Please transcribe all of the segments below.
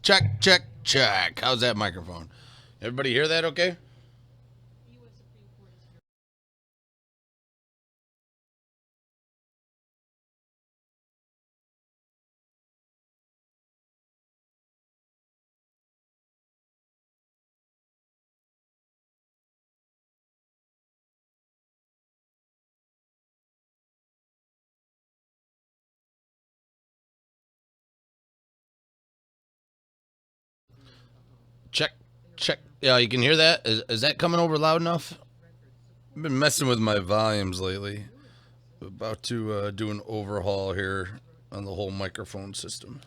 Check, check, check. How's that microphone? Everybody hear that okay? Check, check. Yeah, you can hear that? Is that coming over loud enough? I've been messing with my volumes lately. About to do an overhaul here on the whole microphone system.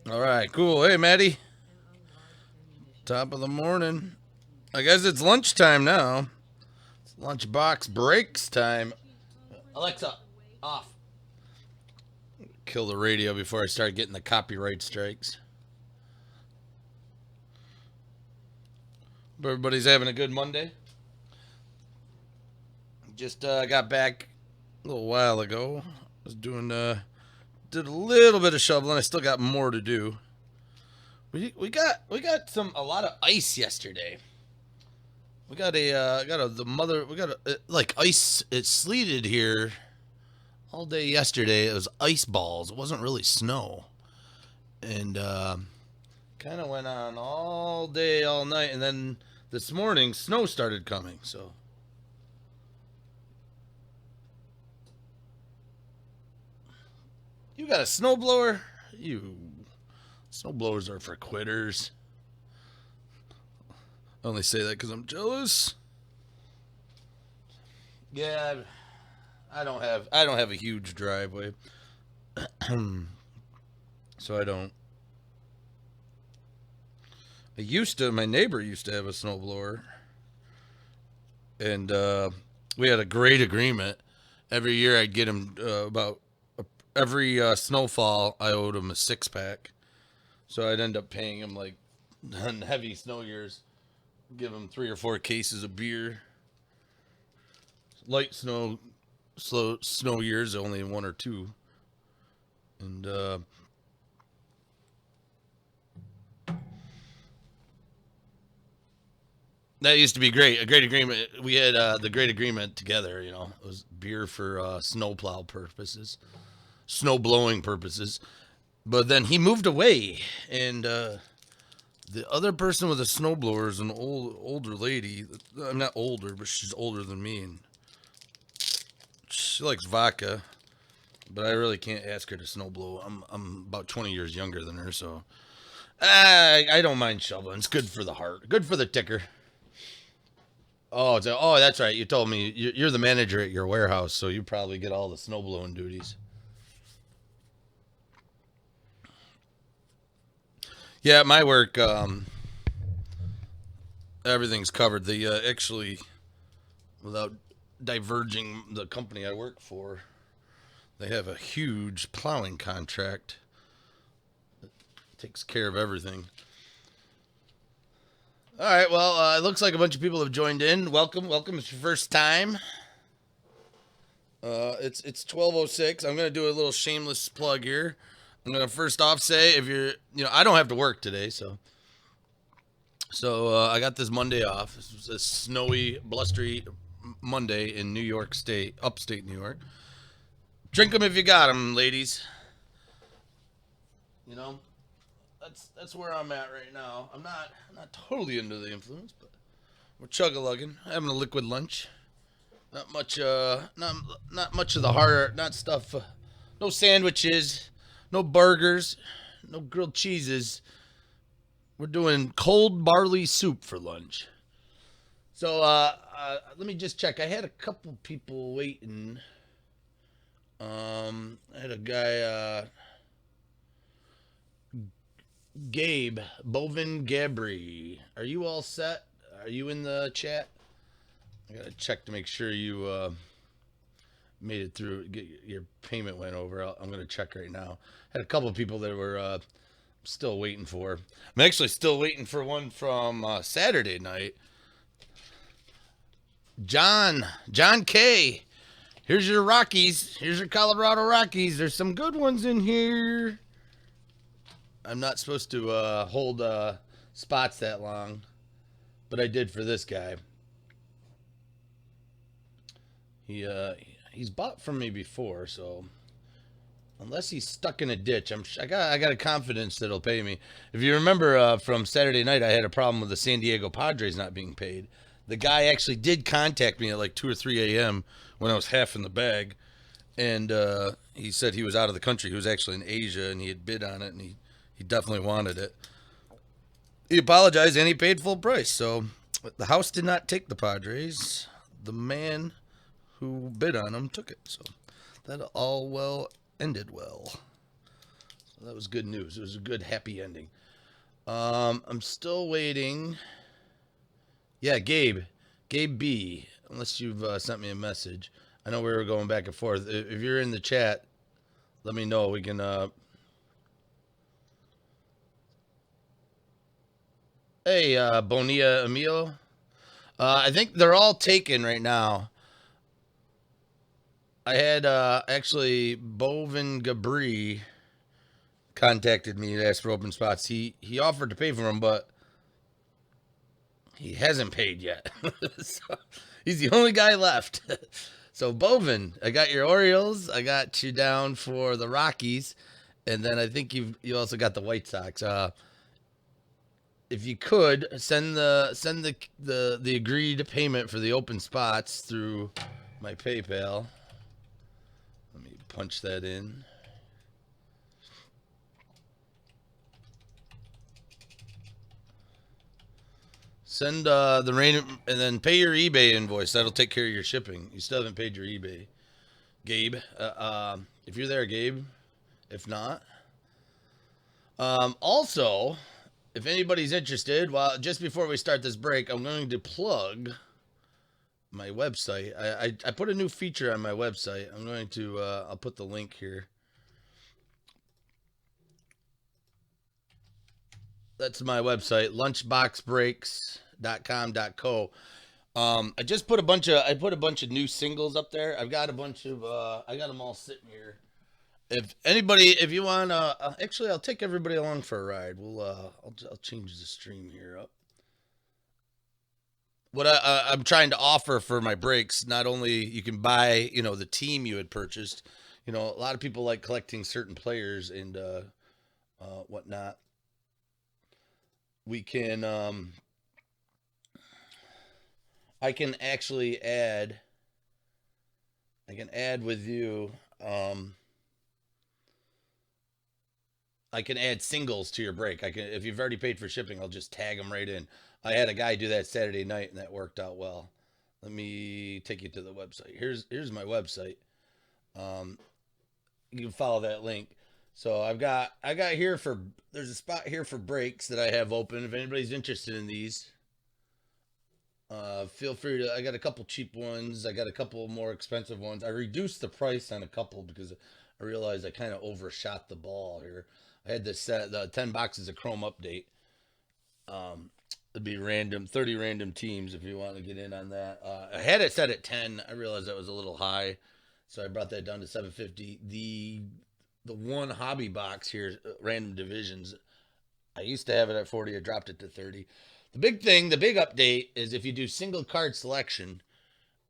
All right, cool. Hey, Maddie. Top of the morning. I guess it's lunchtime now. It's lunchbox breaks time. Alexa, off. Kill the radio before I start getting the copyright strikes. Hope everybody's having a good Monday. Just got back a little while ago. Was doing did a little bit of shoveling. I still got more to do. We got a lot of ice yesterday. We got like ice. It sleeted here all day yesterday. It was ice balls. It wasn't really snow, and kind of went on all day, all night, and then this morning snow started coming. So you got a snowblower? You snowblowers are for quitters. I only say that because I'm jealous. Yeah, I don't have a huge driveway, so I don't. My neighbor used to have a snowblower, and we had a great agreement. Every year I'd get him about every snowfall. I owed him a 6 pack, so I'd end up paying him like on heavy snow years, give him 3 or 4 cases of beer. Light slow snow years only 1 or 2, and that used to be great. A great agreement. We had the great agreement together. You know, it was beer for snowplow purposes, snow blowing purposes. But then he moved away, and the other person with a snowblower is an older lady. I'm not older, but she's older than me, and she likes vodka. But I really can't ask her to snowblow. I'm about 20 years younger than her, so I don't mind shoveling. It's good for the heart, good for the ticker. Oh, that's right. You told me you're the manager at your warehouse, so you probably get all the snowblowing duties. Yeah, at my work, everything's covered. They actually, without diverging the company I work for, they have a huge plowing contract that takes care of everything. All right, well, it looks like a bunch of people have joined in. Welcome, welcome. It's your first time. It's 12:06. I'm gonna do a little shameless plug here. I'm gonna first off say if I don't have to work today, so I got this Monday off. This was a snowy, blustery Monday in New York State, upstate New York. Drink them if you got them, ladies. You know, that's where I'm at right now. I'm not totally into the influence, but we're chug a lugging, having a liquid lunch. Not much, not much of the hard, not stuff. No sandwiches, no burgers, no grilled cheeses. We're doing cold barley soup for lunch. So let me just check. I had a couple people waiting. I had a guy, Gabe Bowman Gabry. Are you all set? Are you in the chat? I gotta check to make sure you made it through. Get your payment went over. I'm gonna check right now. Had a couple of people that were still waiting for. I'm actually still waiting for one from Saturday night. John K. Here's your Rockies. Here's your Colorado Rockies. There's some good ones in here. I'm not supposed to hold spots that long, but I did for this guy. He he's bought from me before, so unless he's stuck in a ditch, I got a confidence that he'll pay me. If you remember from Saturday night, I had a problem with the San Diego Padres not being paid. The guy actually did contact me at like 2 or 3 a.m. when I was half in the bag, and he said he was out of the country. He was actually in Asia, and he had bid on it, and he definitely wanted it. He apologized and he paid full price. So the house did not take the Padres. The man who bid on them took it. So that all well ended well. So that was good news. It was a good happy ending. I'm still waiting. Yeah, Gabe B. Unless you've sent me a message. I know we were going back and forth. If you're in the chat, let me know. We can. Hey, Bonilla Emilio. I think they're all taken right now. I had actually Bovin Gabri contacted me to ask for open spots. He offered to pay for them, but he hasn't paid yet. So he's the only guy left. So Bovin, I got your Orioles. I got you down for the Rockies, and then I think you also got the White Sox. If you could send the agreed payment for the open spots through my PayPal. Let me punch that in. Send the rain and then pay your eBay invoice. That'll take care of your shipping. You still haven't paid your eBay, Gabe. If you're there, Gabe. If not, also, if anybody's interested, well, just before we start this break, I'm going to plug my website. I put a new feature on my website. I'm going to I'll put the link here. That's my website, lunchboxbreaks.com.co. I just put a bunch of new singles up there. I've got a bunch of I got them all sitting here. If you want actually I'll take everybody along for a ride. I'll change the stream here up. What I'm trying to offer for my breaks, not only you can buy, the team you had purchased. A lot of people like collecting certain players and whatnot. We can I can actually add with you I can add singles to your break. If you've already paid for shipping, I'll just tag them right in. I had a guy do that Saturday night and that worked out well. Let me take you to the website. Here's my website. Um, you can follow that link. So I got here for there's a spot here for breaks that I have open. If anybody's interested in these, feel free to. I got a couple cheap ones. I got a couple more expensive ones. I reduced the price on a couple because I realized I kind of overshot the ball here. I had this set the 10 boxes of Chrome update. It'd be 30 random teams if you want to get in on that. I had it set at 10. I realized that was a little high, so I brought that down to 750. The one hobby box here, random divisions. I used to have it at 40. I dropped it to 30. The big update is if you do single card selection,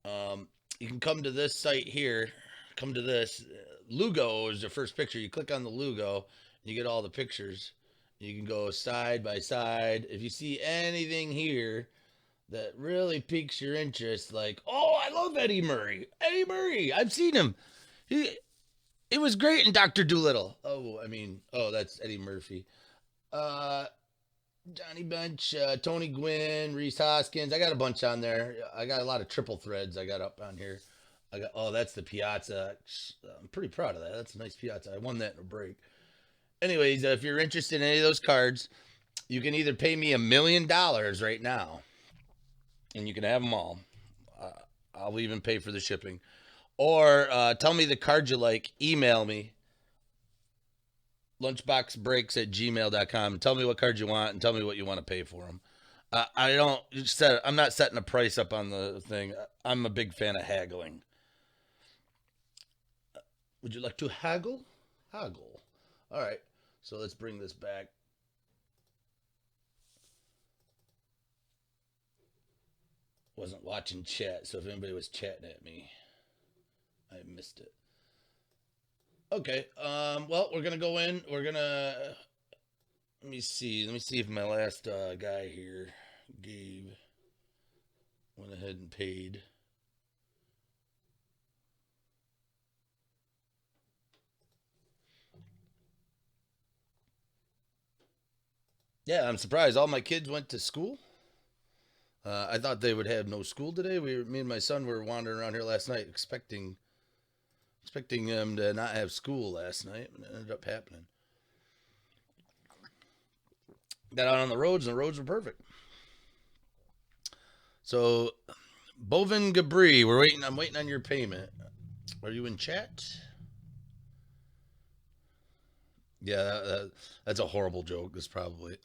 you can come to this site here. Come to this. Lugo is the first picture. You click on the Lugo, and you get all the pictures. You can go side by side. If you see anything here that really piques your interest, like, oh, I love Eddie Murray. Eddie Murray, I've seen him. It was great in Doctor Doolittle. That's Eddie Murphy. Uh, Johnny Bench, Tony Gwynn, Reese Hoskins. I got a bunch on there. I got a lot of triple threads I got up on here. That's the Piazza. I'm pretty proud of that. That's a nice Piazza. I won that in a break. Anyways, if you're interested in any of those cards, you can either pay me $1 million right now, and you can have them all. I'll even pay for the shipping. Or tell me the card you like. Email me, lunchboxbreaks@gmail.com. Tell me what card you want and tell me what you want to pay for them. I'm not setting a price up on the thing. I'm a big fan of haggling. Would you like to haggle? Haggle. All right. So let's bring this back. Wasn't watching chat, so if anybody was chatting at me, I missed it. Okay. Well, we're gonna go in. We're gonna. Let me see. Let me see if my last guy here, Gabe, went ahead and paid. Yeah, I'm surprised. All my kids went to school. I thought they would have no school today. Me and my son were wandering around here last night, expecting them to not have school last night, and it ended up happening. Got out on the roads, and the roads were perfect. So, Bowman Gabri, we're waiting. I'm waiting on your payment. Are you in chat? Yeah, that's a horrible joke.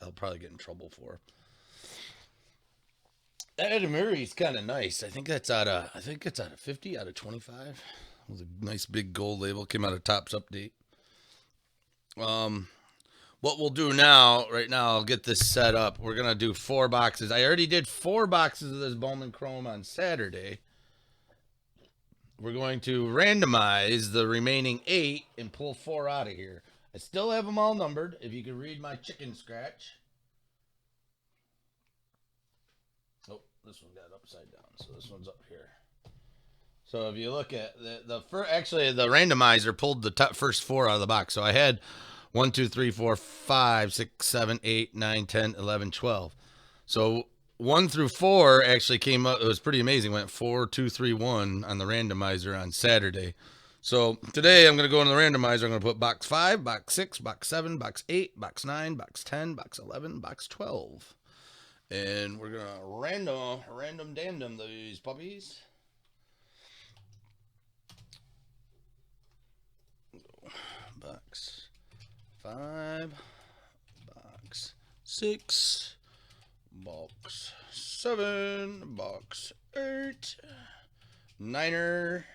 I'll probably get in trouble for. That Edamiri's kind of nice. I think it's out of 50 out of 25. It was a nice big gold label. Came out of Topps Update. Um, what we'll do now, right now, I'll get this set up. We're gonna do 4 boxes. I already did 4 boxes of this Bowman Chrome on Saturday. We're going to randomize the remaining 8 and pull 4 out of here. I still have them all numbered. If you can read my chicken scratch. Oh, this one got upside down, so this one's up here. So if you look at the first, actually the randomizer pulled the first 4 out of the box. So I had 1, 2, 3, 4, 5, 6, 7, 8, 9, 10, 11, 12. So 1 through 4 actually came up. It was pretty amazing. Went 4, 2, 3, 1 on the randomizer on Saturday. So today I'm going to go into the randomizer. I'm going to put box 5, box 6, box 7, box 8, box 9, box 10, box 11, box 12. And we're going to random dandom these puppies. Box 5, box 6, box 7, box 8, Niner.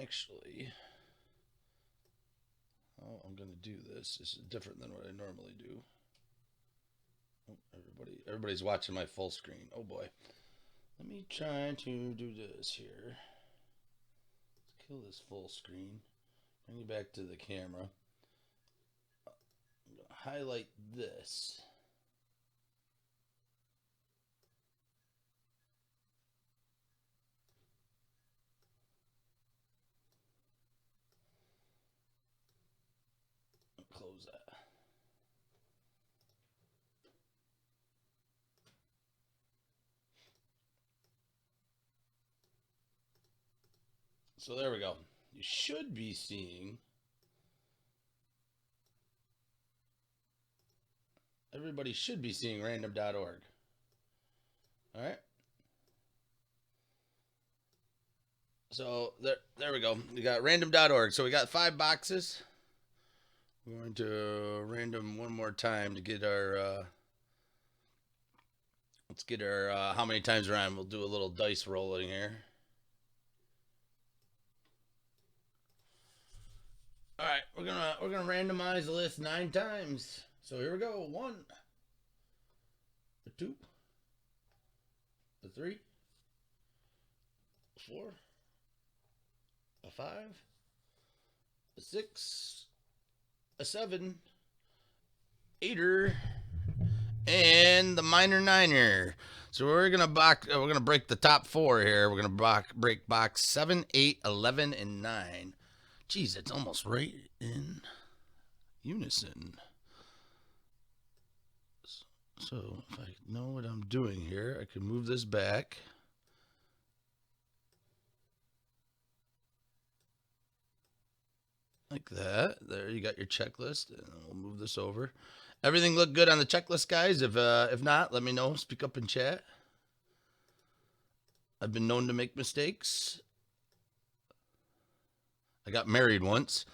Actually, I'm going to do this. This is different than what I normally do. Oh, everybody's watching my full screen. Oh boy. Let me try to do this here. Let's kill this full screen. Bring you back to the camera. I'm going to highlight this. Close that. So there we go. You should be seeing. Everybody should be seeing random.org. All right. So there we go. We got random.org. So we got 5 boxes. We're going to random one more time to get our. Let's get our how many times we're on. We'll do a little dice rolling here. All right, we're gonna randomize the list 9 times. So here we go. 1, a 2, a 3, 4, a 5, a 6, a 7, 8er, and the minor 9er. So we're gonna break the top 4 here. We're gonna break box 7, 8, 11, and 9. Geez, it's almost right in unison. So if I know what I'm doing here, I can move this back. Like that. There, you got your checklist, and we'll move this over. Everything look good on the checklist, guys? If not, let me know. Speak up in chat. I've been known to make mistakes. I got married once.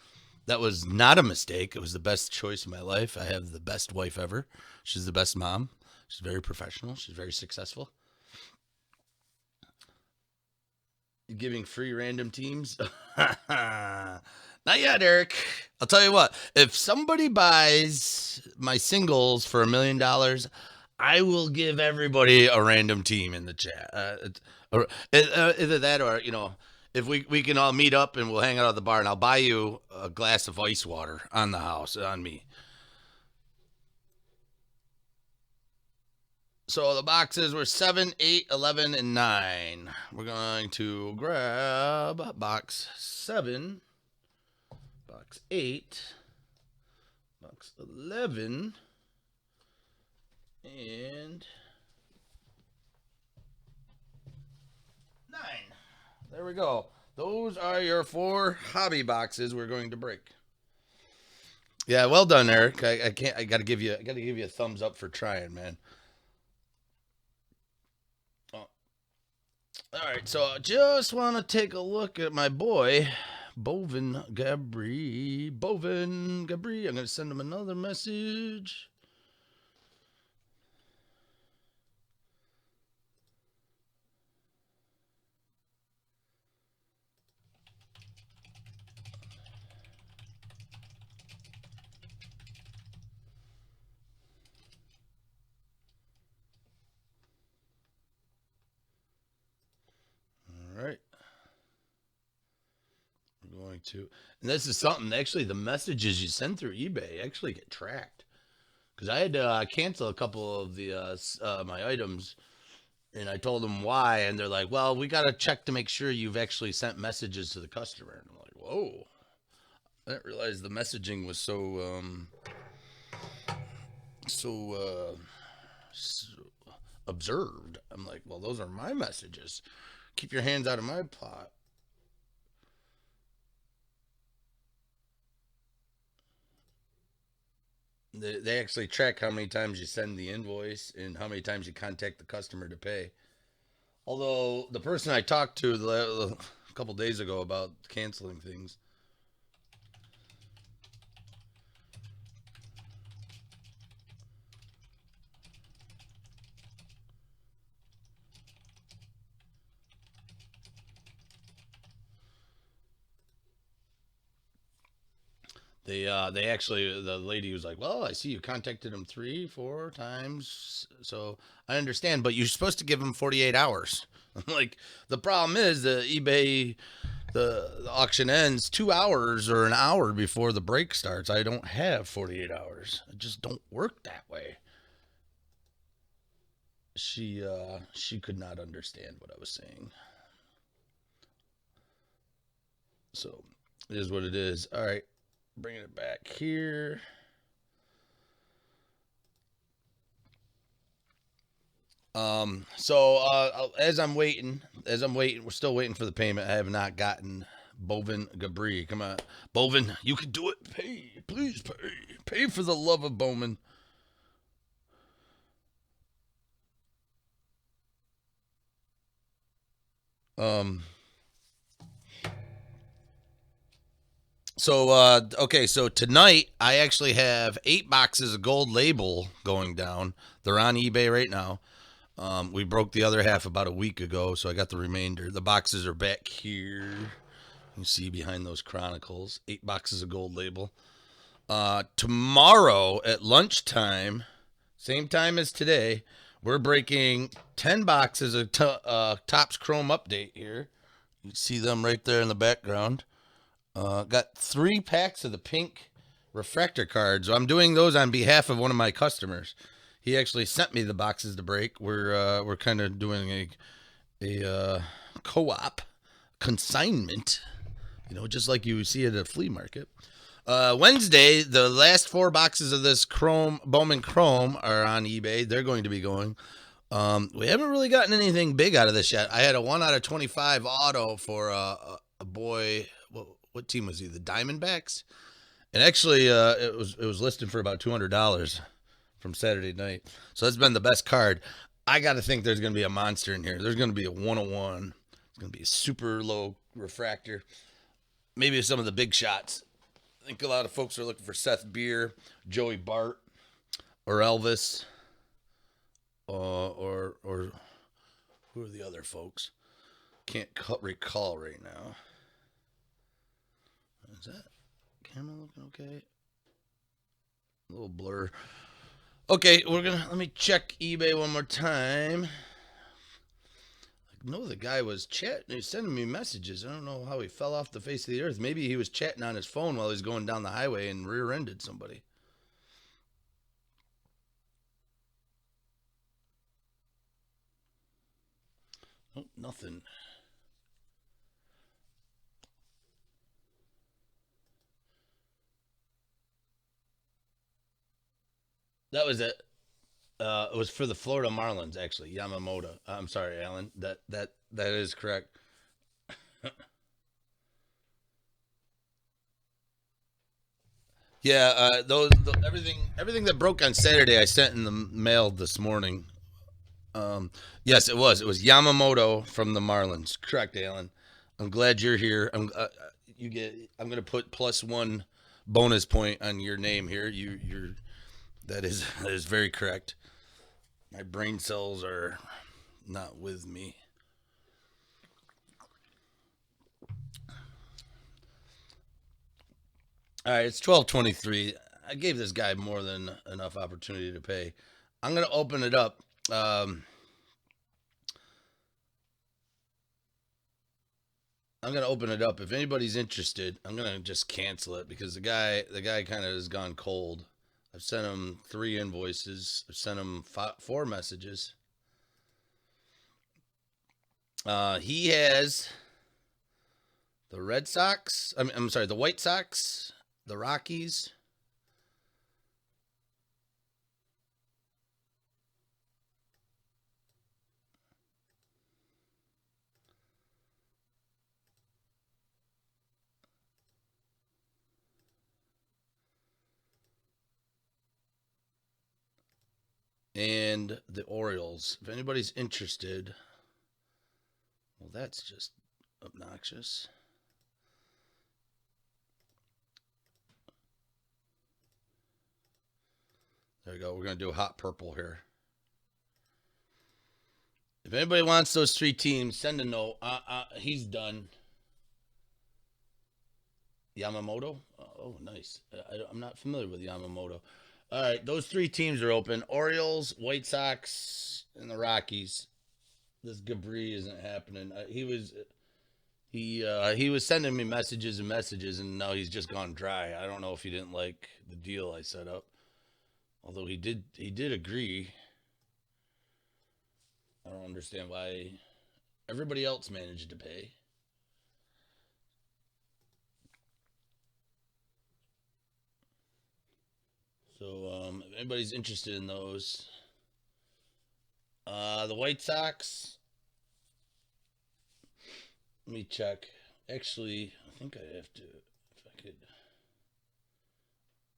That was not a mistake. It was the best choice of my life. I have the best wife ever. She's the best mom. She's very professional. She's very successful. giving free random teams? Not yet, Eric. I'll tell you what. If somebody buys my singles for $1 million, I will give everybody a random team in the chat. Either that or if we can all meet up and we'll hang out at the bar, and I'll buy you a glass of ice water on the house on me. So the boxes were 7, 8, 11, and 9. We're going to grab box 7, box 8, box 11, and 9. There we go. Those are your 4 hobby boxes we're going to break. Yeah, well done, Eric. I can't. I gotta give you. A thumbs up for trying, man. Oh, all right. So I just want to take a look at my boy, Bowman Gabri. Bowman Gabri. I'm gonna send him another message. All right. We're going to, and this is something. Actually, the messages you send through eBay actually get tracked. Because I had to cancel a couple of the my items, and I told them why, and they're like, "Well, we got to check to make sure you've actually sent messages to the customer." And I'm like, "Whoa, I didn't realize the messaging was so, so observed." I'm like, "Well, those are my messages. Keep your hands out of my pot." They actually track how many times you send the invoice and how many times you contact the customer to pay. Although the person I talked to a couple days ago about canceling things, they actually, the lady was like, "Well, I see you contacted him 3 4 times, so I understand, but you're supposed to give him 48 hours." I'm like, the problem is the eBay, the auction ends 2 hours or an hour before the break starts. I don't have 48 hours. It just don't work that way. She could not understand what I was saying. So it is what it is. All right, bringing it back here. As I'm waiting, we're still waiting for the payment. I have not gotten Bovin Gabri. Come on, Bovin, you can do it. Pay, please pay for the love of Bowman. Um, okay, so tonight I actually have 8 boxes of Gold Label going down. They're on eBay right now. We broke the other half about a week ago, so I got the remainder. The boxes are back here. You see behind those chronicles, 8 boxes of Gold Label. Tomorrow at lunchtime, same time as today, we're breaking 10 boxes of Topps Chrome Update here. You see them right there in the background. Got 3 packs of the pink refractor cards. I'm doing those on behalf of one of my customers. He actually sent me the boxes to break. We're kind of doing a co-op consignment, just like you see at a flea market. Wednesday, the last 4 boxes of this Bowman Chrome are on eBay. They're going to be going. We haven't really gotten anything big out of this yet. I had a 1 out of 25 auto for a boy. What team was he? The Diamondbacks. And actually, it was listed for about $200 from Saturday night. So that's been the best card. I got to think there's going to be a monster in here. There's going to be a 101. It's going to be a super low refractor. Maybe some of the big shots. I think a lot of folks are looking for Seth Beer, Joey Bart, or Elvis, or who are the other folks? Can't recall right now. Is that camera looking okay? A little blur. Okay, let me check eBay one more time. No, the guy was chatting. He was sending me messages. I don't know how he fell off the face of the earth. Maybe he was chatting on his phone while he was going down the highway and rear-ended somebody. Oh, nothing. That was it. It was for the Florida Marlins, actually. Yamamoto. I'm sorry, Alan. That is correct. Yeah, everything that broke on Saturday, I sent in the mail this morning. Um, yes, it was. It was Yamamoto from the Marlins. Correct, Alan. I'm glad you're here. You get. I'm gonna put +1 bonus point on your name here. You're that is very correct. My brain cells are not with me. All right, it's 12:23. I gave this guy more than enough opportunity to pay. I'm gonna open it up. I'm gonna open it up. If anybody's interested, I'm gonna just cancel it because the guy kind of has gone cold. I've sent him 3 invoices. I've sent him 4 messages. He has the Red Sox. I'm sorry, the White Sox, the Rockies, and the Orioles. If anybody's interested, well, that's just obnoxious. There we go. We're gonna do a hot purple here. If anybody wants those 3 teams, send a note. He's done. Yamamoto. Oh, nice. I'm not familiar with Yamamoto. All right, those 3 teams are open: Orioles, White Sox, and the Rockies. This Gabri isn't happening. He was sending me messages and messages, and now he's just gone dry. I don't know if he didn't like the deal I set up. Although he did agree. I don't understand why everybody else managed to pay. So if anybody's interested in those, the White Sox. Let me check. Actually, I think I have to. If I could,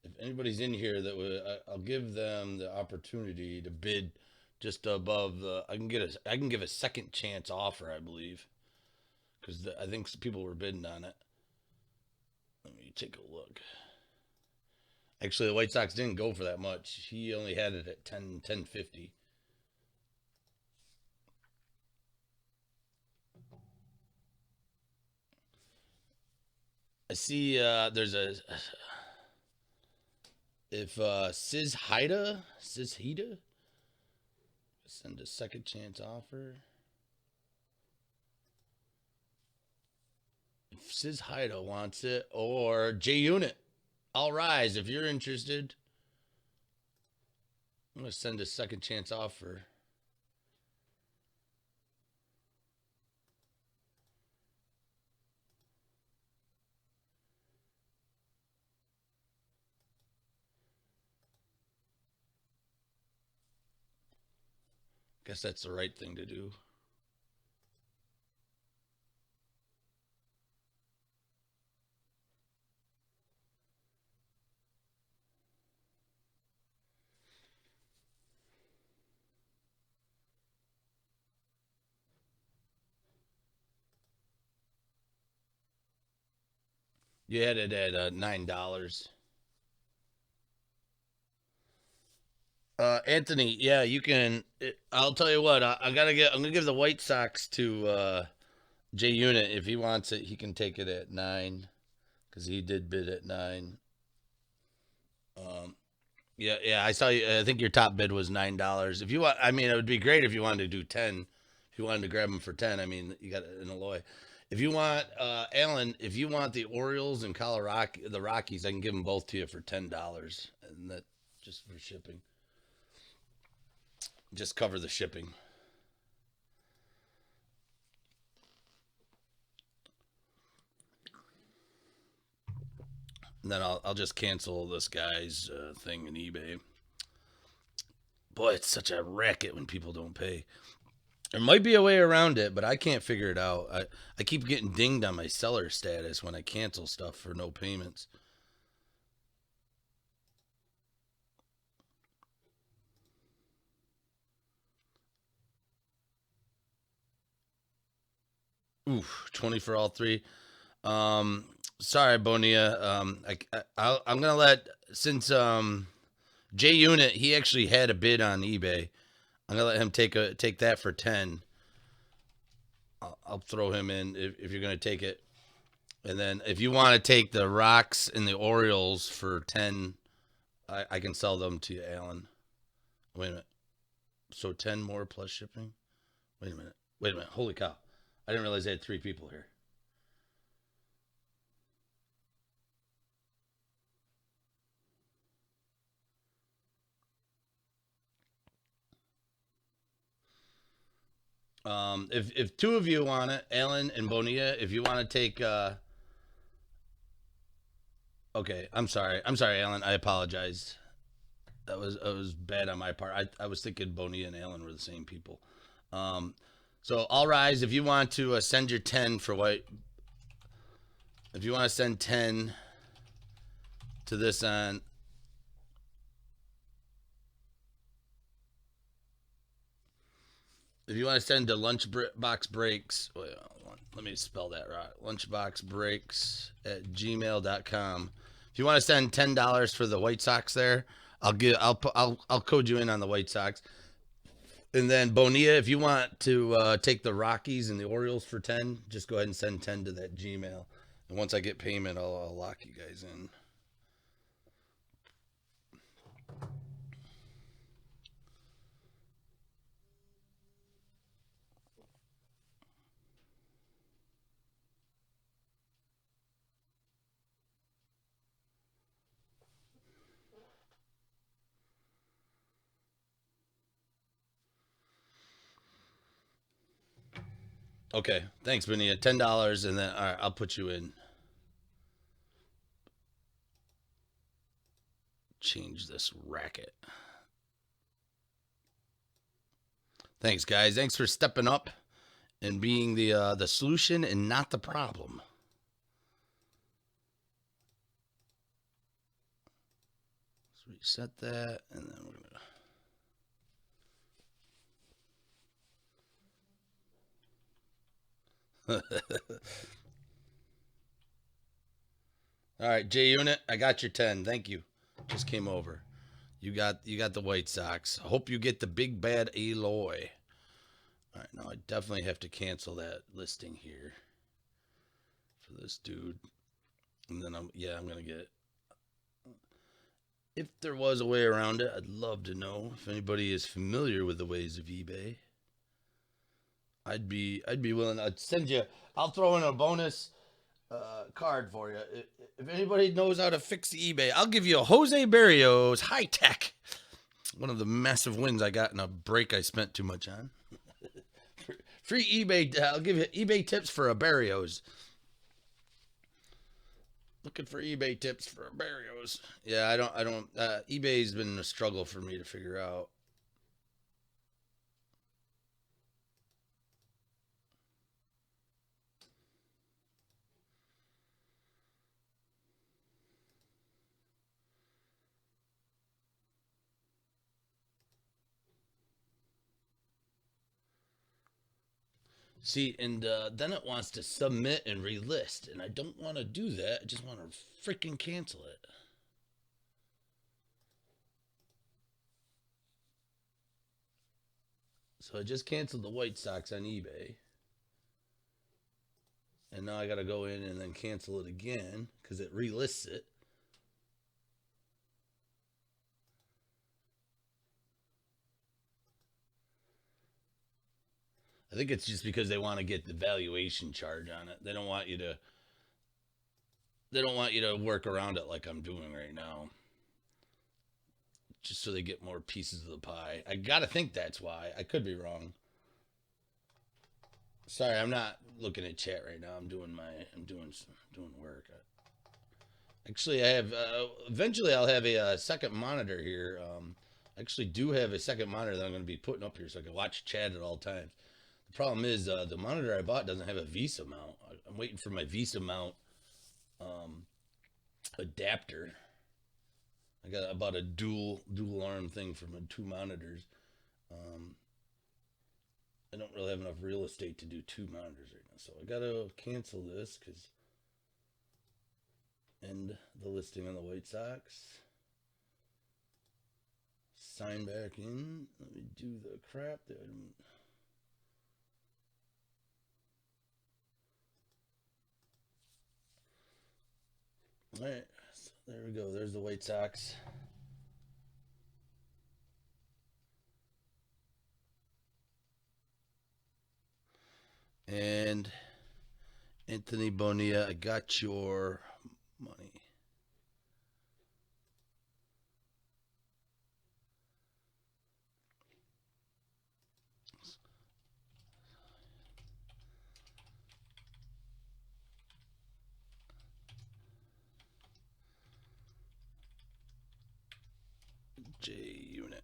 if anybody's in here that would, I'll give them the opportunity to bid just above the. I can give a second chance offer, I believe, because I think people were bidding on it. Let me take a look. Actually, the White Sox didn't go for that much. He only had it at 10.50. I see there's a if Siz Hida send a second chance offer. If Siz Hida wants it, or J Unit, I'll rise if you're interested. I'm gonna send a second chance offer. Guess that's the right thing to do. You had it at $9. Anthony, yeah, you can. I'll tell you what. I'm gonna give the White Sox to J Unit, if he wants it, he can take it at 9 because he did bid at 9. Um, yeah, yeah. I saw you. I think your top bid was $9. If you want, I mean, it would be great if you wanted to do 10. If you wanted to grab them for 10, I mean, you got an alloy. If you want, Alan, if you want the Orioles and Colorado, the Rockies, I can give them both to you for $10, and that just for shipping. Just cover the shipping. And then I'll just cancel this guy's thing in eBay. Boy, it's such a racket when people don't pay. There might be a way around it, but I can't figure it out. I keep getting dinged on my seller status when I cancel stuff for no payments. Oof, 20 for all three. Sorry, Bonilla. I'm gonna let since J Unit he actually had a bid on eBay. I'm gonna let him take that for 10. I'll throw him in if you're gonna take it. And then if you want to take the Rocks and the Orioles for 10, I can sell them to you, Alan. Wait a minute. So 10 more plus shipping? Wait a minute. Wait a minute. Holy cow. I didn't realize I had 3 people here. If 2 of you want it, Alan and Bonilla, if you want to take okay, I'm sorry, Alan. I apologize. That was bad on my part. I was thinking Bonilla and Alan were the same people. Um, so all rise if you want to send your 10 for what. If you want to send 10 to this on. If you want to send to lunchbox breaks, wait, let me spell that right. Lunchboxbreaks at gmail.com. If you want to send $10 for the White Sox there, I'll code you in on the White Sox. And then Bonilla, if you want to take the Rockies and the Orioles for 10, just go ahead and send 10 to that Gmail. And once I get payment, I'll lock you guys in. Okay, thanks, Bonilla. $10, and then all right, I'll put you in. Change this racket. Thanks, guys. Thanks for stepping up and being the solution and not the problem. Let's reset that, and then we're gonna. All right, J Unit, I got your 10. Thank you. Just came over. You got the White Sox. I hope you get the big bad Eloy. All right, now I definitely have to cancel that listing here for this dude, and then I'm gonna get. If there was a way around it, I'd love to know if anybody is familiar with the ways of eBay. I'd be willing. I'd send you. I'll throw in a bonus card for you. If anybody knows how to fix the eBay, I'll give you a Jose Barrios high tech. One of the massive wins I got in a break I spent too much on. Free eBay. I'll give you eBay tips for a Barrios. Looking for eBay tips for a Barrios. Yeah, I don't. eBay's been a struggle for me to figure out. See, and then it wants to submit and relist, and I don't want to do that. I just want to freaking cancel it. So I just canceled the White Sox on eBay. And now I got to go in and then cancel it again because it relists it. I think it's just because they want to get the valuation charge on it. They don't want you to. They don't want you to work around it like I'm doing right now. Just so they get more pieces of the pie. I gotta think that's why. I could be wrong. Sorry, I'm not looking at chat right now. I'm doing work. Actually, I have. Eventually, I'll have a second monitor here. I actually do have a second monitor that I'm going to be putting up here so I can watch chat at all times. The problem is the monitor I bought doesn't have a VESA mount. I'm waiting for my VESA mount adapter. I bought a dual arm thing for my two monitors. I don't really have enough real estate to do two monitors right now, so I gotta cancel this because end the listing on the White Sox. Sign back in. Let me do the crap that all right, so there we go. There's the White Sox. And Anthony Bonilla, I got your money. J unit.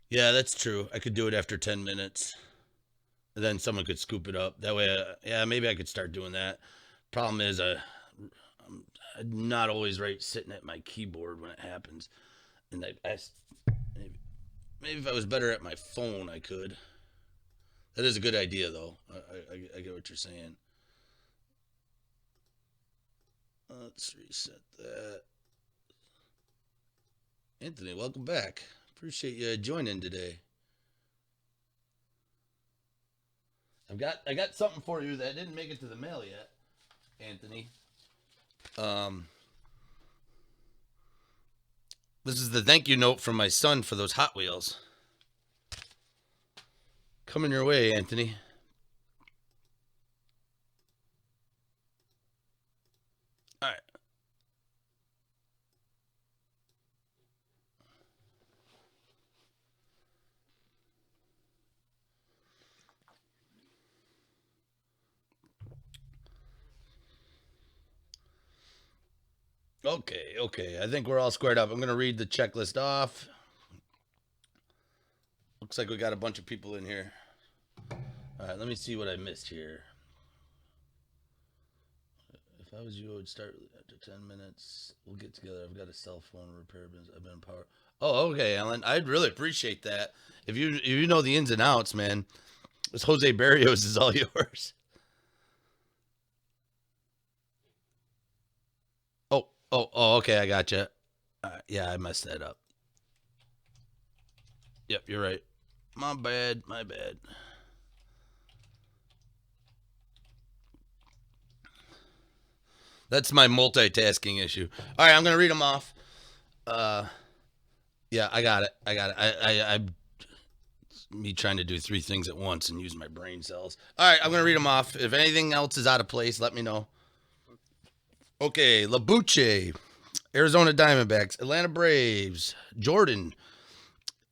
Yeah, that's true. I could do it after 10 minutes. And then someone could scoop it up. That way, yeah, maybe I could start doing that. Problem is, I'm not always right sitting at my keyboard when it happens. And maybe if I was better at my phone, I could. That is a good idea, though. I get what you're saying. Let's reset that. Anthony, welcome back. Appreciate you joining today. I got something for you that didn't make it to the mail yet, Anthony. This is the thank you note from my son for those Hot Wheels. Coming your way, Anthony. All right. Okay. I think we're all squared up. I'm going to read the checklist off. Looks like we got a bunch of people in here. All right, let me see what I missed here. If I was you, I would start after 10 minutes. We'll get together. I've got a cell phone repair business. I've been power. Oh, okay, Alan. I'd really appreciate that. If you know the ins and outs, man, this Jose Barrios is all yours. Oh, okay, I got you. Yeah, I messed that up. Yep, you're right. My bad. That's my multitasking issue. All right, I'm gonna read them off. Yeah, I got it. I me trying to do three things at once and use my brain cells. All right, I'm gonna read them off. If anything else is out of place, let me know. Okay, Labuche, Arizona Diamondbacks, Atlanta Braves, Jordan,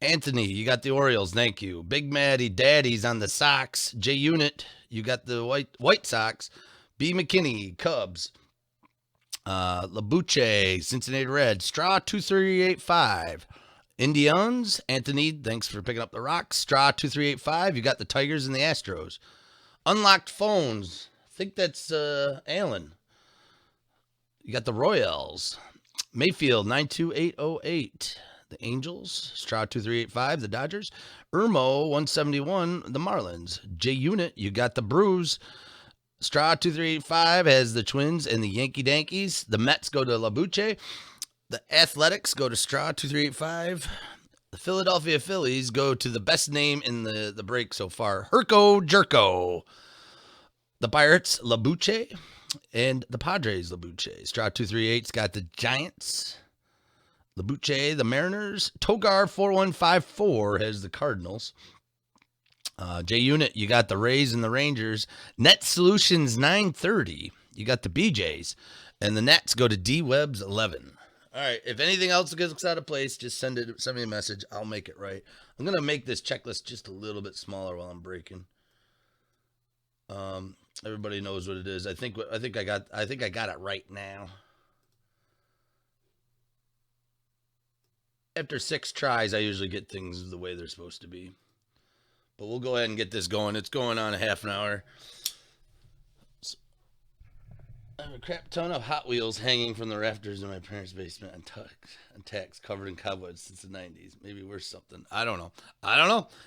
Anthony, you got the Orioles, thank you. Big Matty Daddy's on the Sox. J Unit, you got the White Sox. B McKinney, Cubs. Labuche, Cincinnati Reds. Straw 2385. Indians, Anthony, thanks for picking up the rocks. Straw 2385, you got the Tigers and the Astros. Unlocked phones, I think that's Alan. You got the Royals. Mayfield 92808. The Angels. Stroud 2385. The Dodgers. Irmo 171. The Marlins. J Unit. You got the Brews. Stroud 2385 has the Twins and the Yankee Dankies. The Mets go to Labuche. The Athletics go to Straw 2385. The Philadelphia Phillies go to the best name in the break so far, Herco Jerko. The Pirates, Labuche. And the Padres, Labuche. Straw 238's got the Giants, Labuche, the Mariners. Togar 4154 has the Cardinals. J Unit, you got the Rays and the Rangers. Net Solutions 930, you got the BJs. And the Nets go to D Webb's 11. All right, if anything else gets out of place, just send me a message. I'll make it right. I'm going to make this checklist just a little bit smaller while I'm breaking. Everybody knows what it is. I think I got it right now. After 6 tries, I usually get things the way they're supposed to be. But we'll go ahead and get this going. It's going on a half an hour. I have a crap ton of Hot Wheels hanging from the rafters in my parents' basement on tacks covered in cobwebs since the 90s. Maybe worth something. I don't know.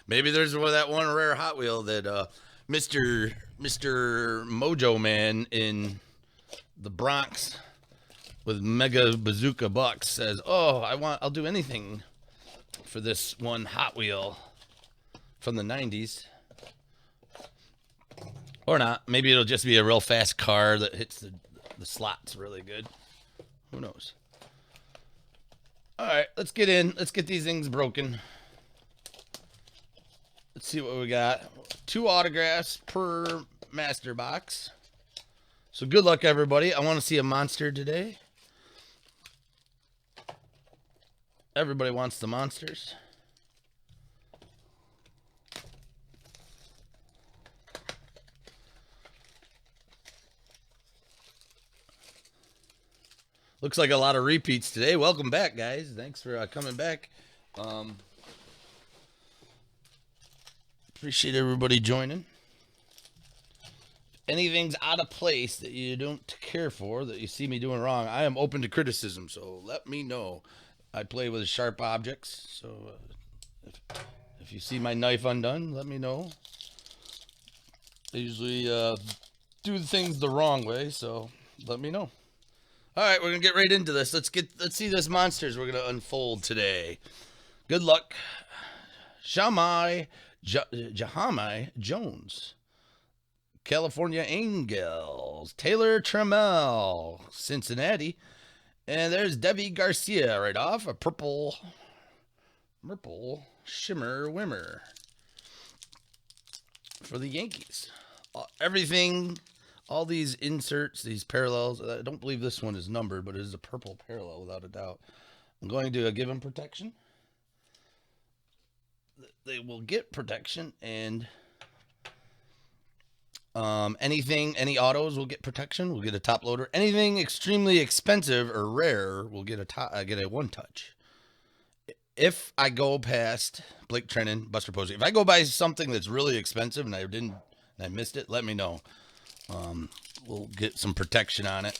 Maybe there's that one rare Hot Wheel that Mr. Mojo Man in the Bronx with Mega Bazooka Bucks says, "Oh, I'll do anything for this one Hot Wheel from the 90s." Or not. Maybe it'll just be a real fast car that hits the slots really good. Who knows? All right, let's get in. Let's get these things broken. Let's see what we got. 2 autographs per master box. So good luck, everybody. I want to see a monster today. Everybody wants the monsters. Looks like a lot of repeats today. Welcome back, guys. Thanks for coming back. Appreciate everybody joining. If anything's out of place that you don't care for, that you see me doing wrong, I am open to criticism, so let me know. I play with sharp objects, so if you see my knife undone, let me know. I usually do things the wrong way, so let me know. All right, we're gonna get right into this. Let's see this monsters we're gonna unfold today. Good luck, Jahmai Jones, California Angels, Taylor Trammell, Cincinnati, and there's Debbie Garcia right off, a purple shimmer wimmer for the Yankees. Everything. All these inserts, these parallels, I don't believe this one is numbered, but it is a purple parallel without a doubt. I'm going to give them protection. They will get protection, and any autos will get protection. We'll get a top loader. Anything extremely expensive or rare will get a 1-touch. If I go past Blake Trennan, Buster Posey, if I go by something that's really expensive and I missed it, let me know. We'll get some protection on it.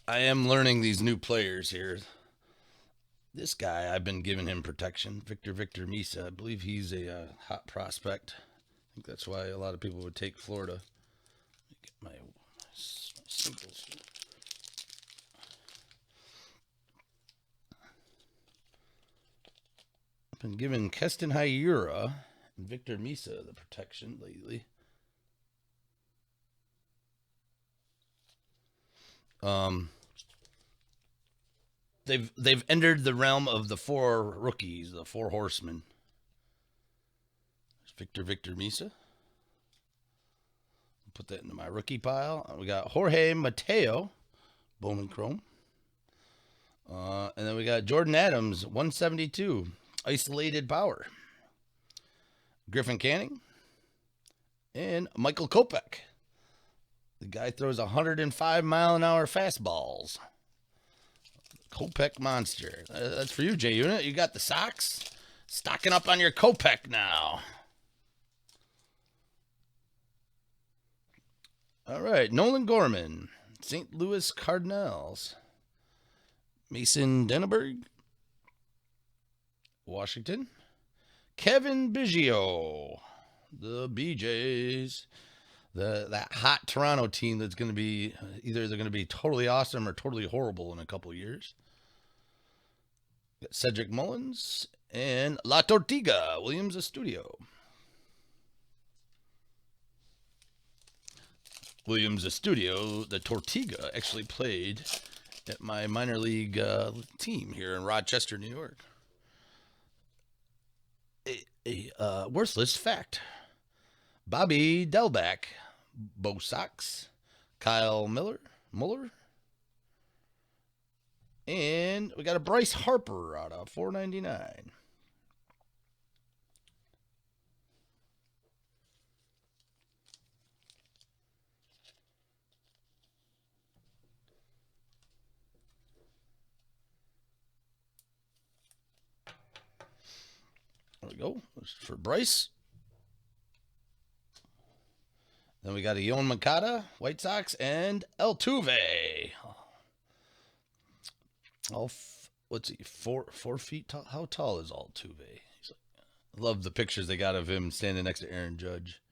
I am learning these new players here. This guy, I've been giving him protection. Victor Misa. I believe he's a hot prospect. I think that's why a lot of people would take Florida. Let me get my singles. I've been giving Keston Hiura and Victor Misa the protection lately. They've entered the realm of the 4 rookies, the 4 horsemen. There's Victor Misa. Put that into my rookie pile. We got Jorge Mateo, Bowman Chrome. And then we got Jordan Adams, 172, isolated power. Griffin Canning. And Michael Kopech. The guy throws 105-mile-an-hour fastballs. Kopech monster. That's for you, J Unit. You got the socks. Stocking up on your Kopech now. All right, Nolan Gorman, St. Louis Cardinals. Mason Denneberg, Washington. Kevin Biggio, the BJs. that hot Toronto team that's going to be either they're going to be totally awesome or totally horrible in a couple years. Got Cedric Mullins and La Tortiga Williams Estudio. Williams Estudio, the Tortiga, actually played at my minor league team here in Rochester, New York. A worthless fact. Bobby Delback, Bo Sox, Kyle Muller, and we got a Bryce Harper out of $4.99. There we go. For Bryce. Then we got a Yoan Moncada, White Sox, and Altuve. What's he? 4 feet tall? How tall is Altuve? I love the pictures they got of him standing next to Aaron Judge.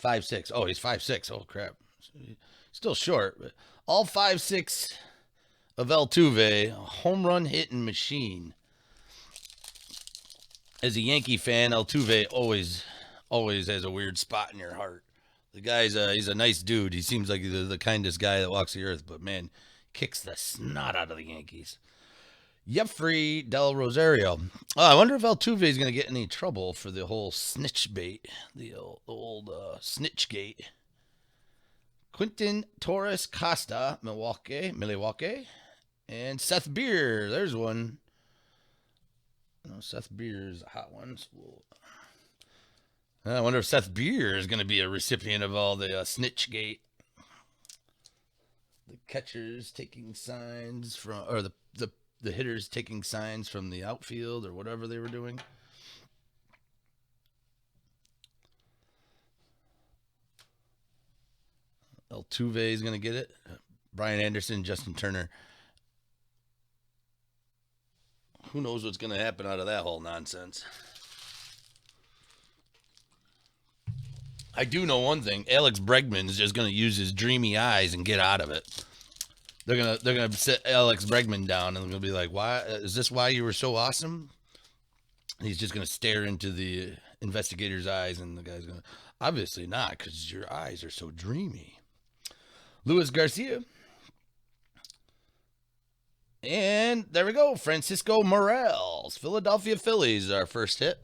5'6". Oh, he's 5'6". Oh crap. Still short, but all 5'6" of Altuve, a home run hitting machine. As a Yankee fan, Altuve always has a weird spot in your heart. The guy's he's a nice dude. He seems like the kindest guy that walks the earth, but man, kicks the snot out of the Yankees. Jeffrey Del Rosario. I wonder if Altuve is going to get any trouble for the whole snitch bait, the old snitch gate. Quinton Torres Costa, Milwaukee, and Seth Beer. There's one. No, Seth Beer is a hot one. So I wonder if Seth Beer is going to be a recipient of all the snitch gate. The catchers taking signs from, or the hitters taking signs from the outfield or whatever they were doing. Altuve is going to get it. Brian Anderson, Justin Turner. Who knows what's going to happen out of that whole nonsense? I do know one thing. Alex Bregman is just going to use his dreamy eyes and get out of it. They're gonna sit Alex Bregman down and they're gonna be like, "Why is this? Why you were so awesome?" And he's just gonna stare into the investigator's eyes, and the guy's gonna, obviously not, because your eyes are so dreamy. Luis Garcia. And there we go. Francisco Morales. Philadelphia Phillies, our first hit.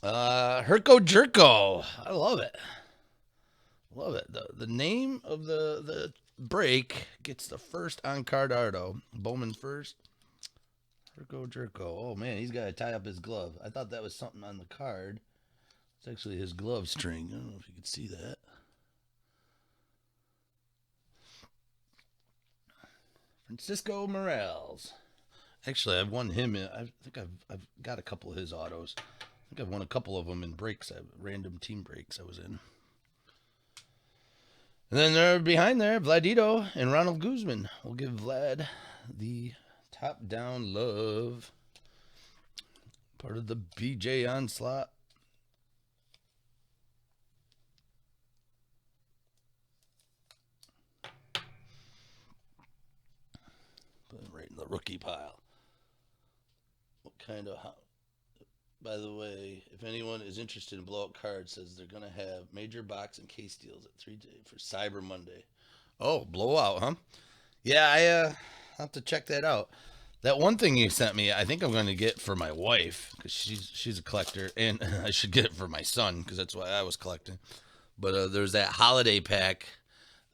Herco Jerko. I love it. Love it. The name of the break gets the first on card Ardo. Bowman first. Herco Jerko. Oh man, he's got to tie up his glove. I thought that was something on the card. It's actually his glove string. I don't know if you can see that. Francisco Morales. Actually, I've won him. I think I've got a couple of his autos. I think I've won a couple of them in breaks. Random team breaks I was in. And then they're behind there, Vladito and Ronald Guzman. We'll give Vlad the top-down love. Part of the BJ onslaught. Put him right in the rookie pile. What kind of... By the way, if anyone is interested in blowout cards, says they're going to have major box and case deals at 3 for Cyber Monday. Oh, blowout, huh? Yeah, I have to check that out. That one thing you sent me, I think I'm going to get for my wife because she's a collector, and I should get it for my son because that's why I was collecting. But there's that holiday pack.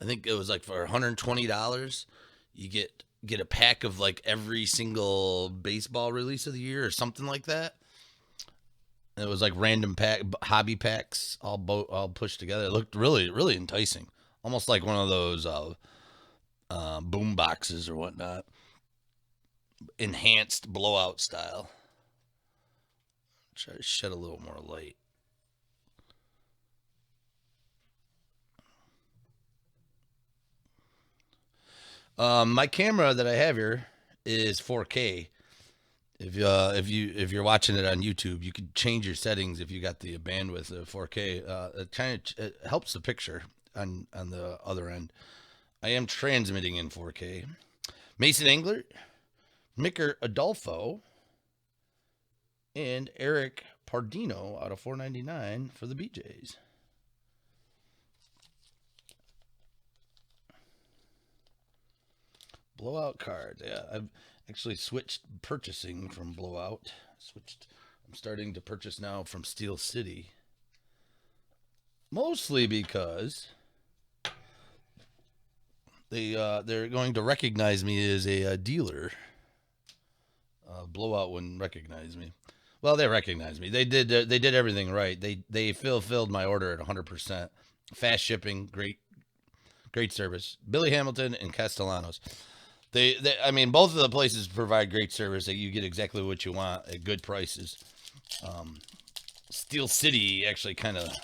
I think it was like for $120. You get a pack of like every single baseball release of the year or something like that. It was like random hobby packs all pushed together. It looked really, really enticing. Almost like one of those boom boxes or whatnot. Enhanced blowout style. Try to shed a little more light. My camera that I have here is 4K. If you're watching it on YouTube, you can change your settings if you got the bandwidth of 4K. It helps the picture on the other end. I am transmitting in 4K. Mason Englert, Micker Adolfo, and Eric Pardino out of 499 for the BJs. Blowout card. Yeah, I've actually switched purchasing from Blowout. I'm starting to purchase now from Steel City. Mostly because they're going to recognize me as a dealer. Blowout wouldn't recognize me. Well, they recognize me. They did everything right. They fulfilled my order at 100%. Fast shipping, great service. Billy Hamilton and Castellanos. I mean, both of the places provide great service. That you get exactly what you want at good prices. Steel City actually kind of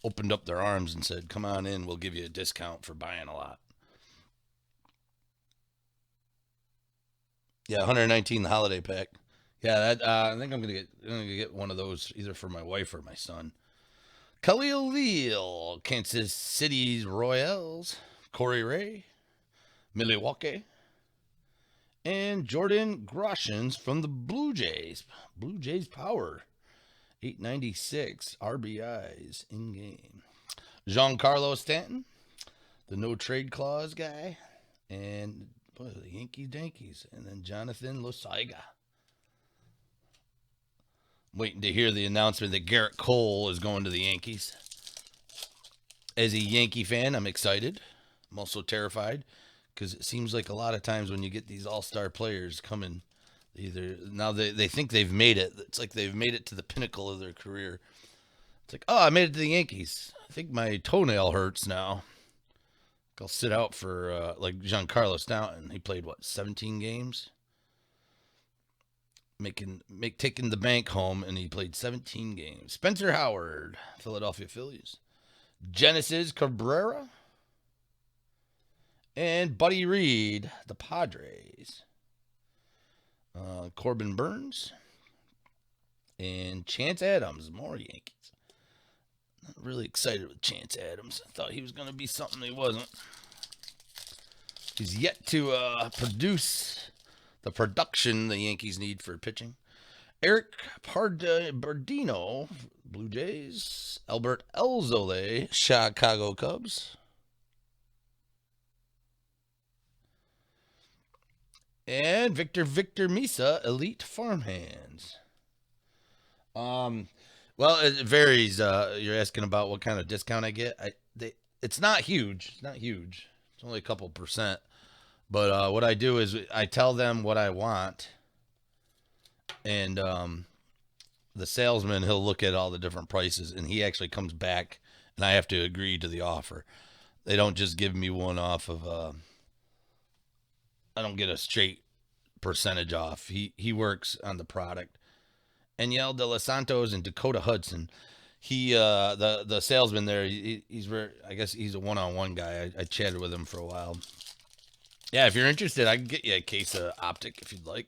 opened up their arms and said, "Come on in, we'll give you a discount for buying a lot." Yeah, 119 the holiday pack. Yeah, I think I'm gonna get one of those either for my wife or my son. Khalil Leal, Kansas City's Royals, Corey Ray, Milwaukee, and Jordan Groshans from the Blue Jays. Blue Jays Power, 896 RBIs in game. Giancarlo Stanton, the no trade clause guy, and the Yankees Dankies, and then Jonathan Losaiga. Waiting to hear the announcement that Garrett Cole is going to the Yankees. As a Yankee fan, I'm excited. I'm also terrified because it seems like a lot of times when you get these all-star players coming, either now they think they've made it. It's like they've made it to the pinnacle of their career. It's like, oh, I made it to the Yankees. I think my toenail hurts now. I'll sit out for like Giancarlo Stanton. He played what 17 games, taking the bank home, and he played 17 games. Spencer Howard, Philadelphia Phillies. Genesis Cabrera and Buddy Reed, the Padres. Corbin Burns and Chance Adams, more Yankees. Not really excited with Chance Adams. I thought he was going to be something he wasn't. He's yet to produce the production the Yankees need for pitching. Eric Bardino, Blue Jays. Albert Elzole, Chicago Cubs. And Victor Misa, Elite Farmhands. Well, it varies. You're asking about what kind of discount I get. It's not huge. It's not huge. It's only a couple percent. But what I do is I tell them what I want, and the salesman, he'll look at all the different prices, and he actually comes back, and I have to agree to the offer. They don't just give me one off of. I don't get a straight percentage off. He works on the product. Aniel De Los Santos and Dakota Hudson. He the salesman there. He's very. I guess he's a one-on-one guy. I chatted with him for a while. Yeah, if you're interested, I can get you a case of Optic if you'd like.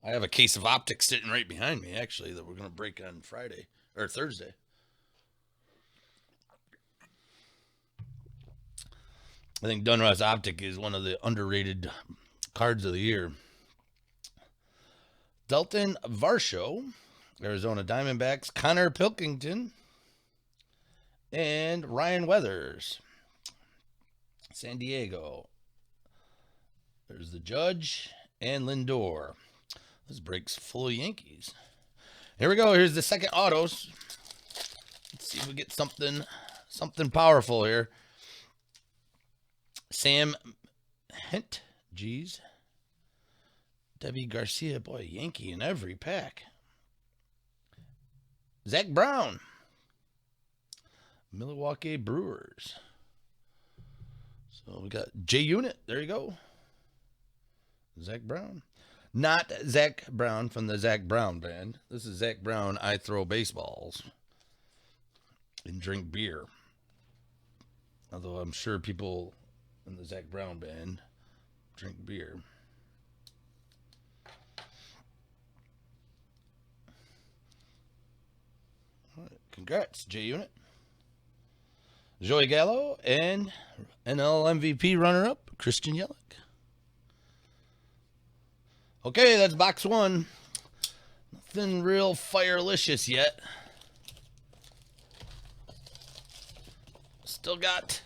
I have a case of Optic sitting right behind me, actually, that we're going to break on Friday or Thursday. I think Dunross Optic is one of the underrated cards of the year. Dalton Varsho, Arizona Diamondbacks, Connor Pilkington, and Ryan Weathers, San Diego. There's the Judge and Lindor. This break's full of Yankees. Here we go. Here's the second autos. Let's see if we get something powerful here. Sam Hent, geez. Debbie Garcia, boy, Yankee in every pack. Zach Brown, Milwaukee Brewers. So we got J Unit. There you go. Zach Brown. Not Zach Brown from the Zach Brown band. This is Zach Brown. I throw baseballs and drink beer. Although I'm sure people in the Zach Brown band drink beer. Congrats, J Unit. Joey Gallo and NL MVP runner-up, Christian Yelich. Okay, that's box one. Nothing real firelicious yet. Still got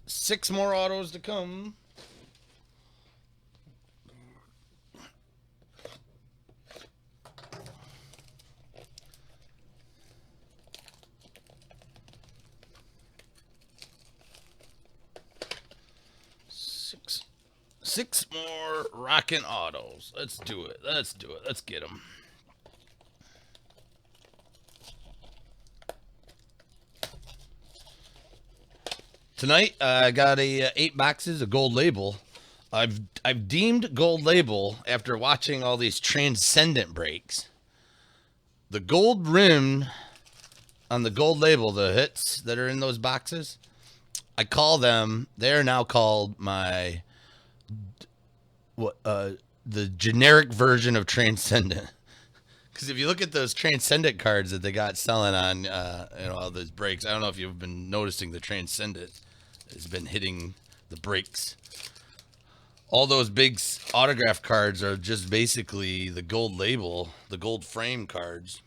6 more autos to come. Six more rockin' autos. Let's do it. Let's do it. Let's get them. Tonight I got 8 boxes of Gold Label. I've deemed Gold Label after watching all these transcendent breaks. The gold rim on the Gold Label, the hits that are in those boxes, I call them. They are now called my the generic version of Transcendent. Because if you look at those Transcendent cards that they got selling on, all those breaks, I don't know if you've been noticing the Transcendent has been hitting the breaks. All those big autograph cards are just basically the Gold Label, the gold frame cards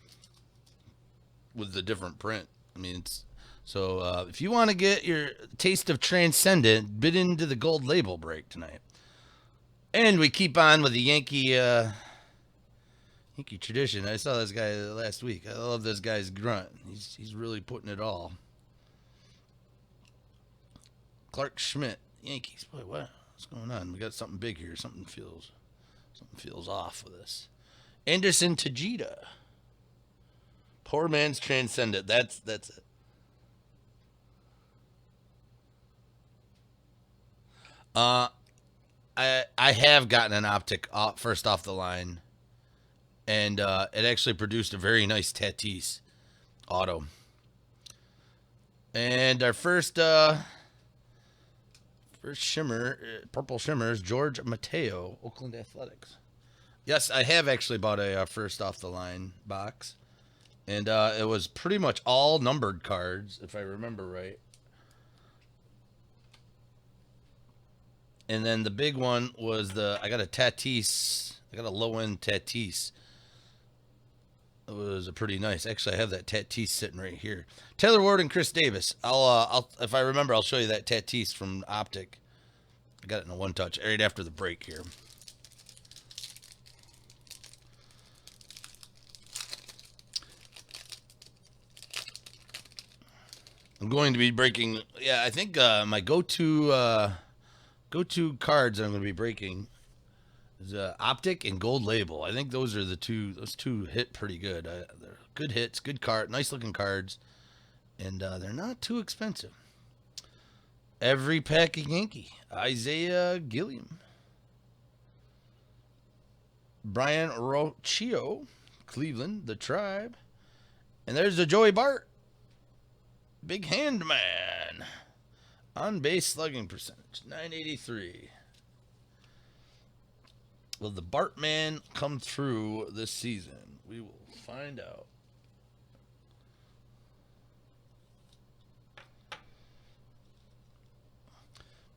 with the different print. I mean, so if you want to get your taste of Transcendent, bid into the Gold Label break tonight. And we keep on with the Yankee tradition. I saw this guy last week. I love this guy's grunt. He's really putting it all. Clark Schmidt, Yankees. Boy, what's going on? We got something big here. Something feels off with this. Anderson Tejeda. Poor man's Transcendent. That's it. I have gotten an optic first off the line, and it actually produced a very nice Tatis auto. And our first shimmer, purple shimmer, is George Mateo, Oakland Athletics. Yes, I have actually bought a first off the line box, and it was pretty much all numbered cards, if I remember right. And then the big one was I got a Tatis. I got a low-end Tatis. It was a pretty nice. Actually, I have that Tatis sitting right here. Taylor Ward and Chris Davis. I'll if I remember, I'll show you that Tatis from Optic. I got it in a one-touch right after the break here. I'm going to be breaking. Yeah, I think my go-to cards I'm going to be breaking is Optic and Gold Label. I think those are the two. Those two hit pretty good. They're good hits, good card, nice looking cards, and they're not too expensive. Every pack of Yankee. Isaiah Gilliam. Brian Rocchio, Cleveland, the Tribe. And there's the Joey Bart. Big hand man. On base slugging percentage, 983. Will the Bartman come through this season? We will find out.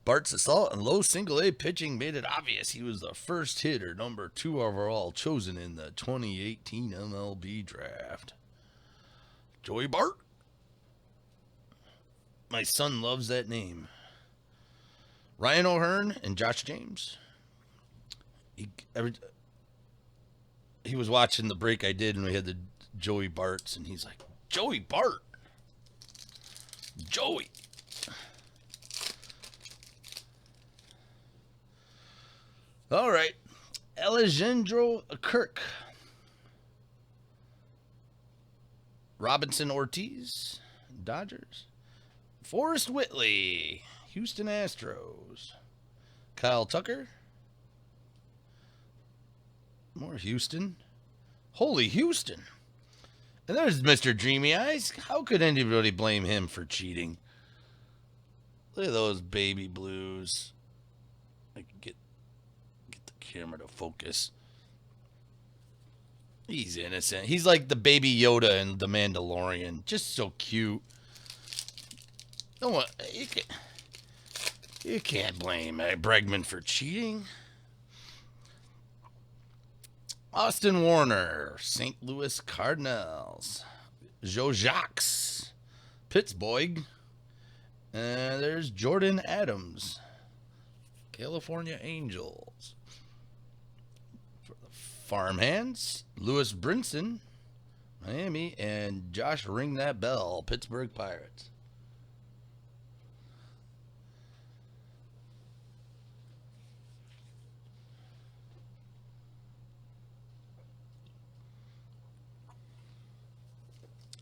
Bart's assault and low single-A pitching made it obvious he was the first hitter, number 2 overall, chosen in the 2018 MLB draft. Joey Bart. My son loves that name. Ryan O'Hearn and Josh James. He was watching the break I did, and we had the Joey Barts, and he's like, Joey Bart? Joey. All right. Alejandro Kirk. Robinson Ortiz, Dodgers. Forrest Whitley, Houston Astros. Kyle Tucker. More Houston. Holy Houston. And there's Mr. Dreamy Eyes. How could anybody blame him for cheating? Look at those baby blues. I can get the camera to focus. He's innocent. He's like the baby Yoda in The Mandalorian. Just so cute. No one, you can't blame Bregman for cheating. Austin Warner, St. Louis Cardinals. Joe Jacques, Pittsburgh. And there's Jordan Adams, California Angels. For the Farmhands, Lewis Brinson, Miami, and Josh Ring That Bell, Pittsburgh Pirates.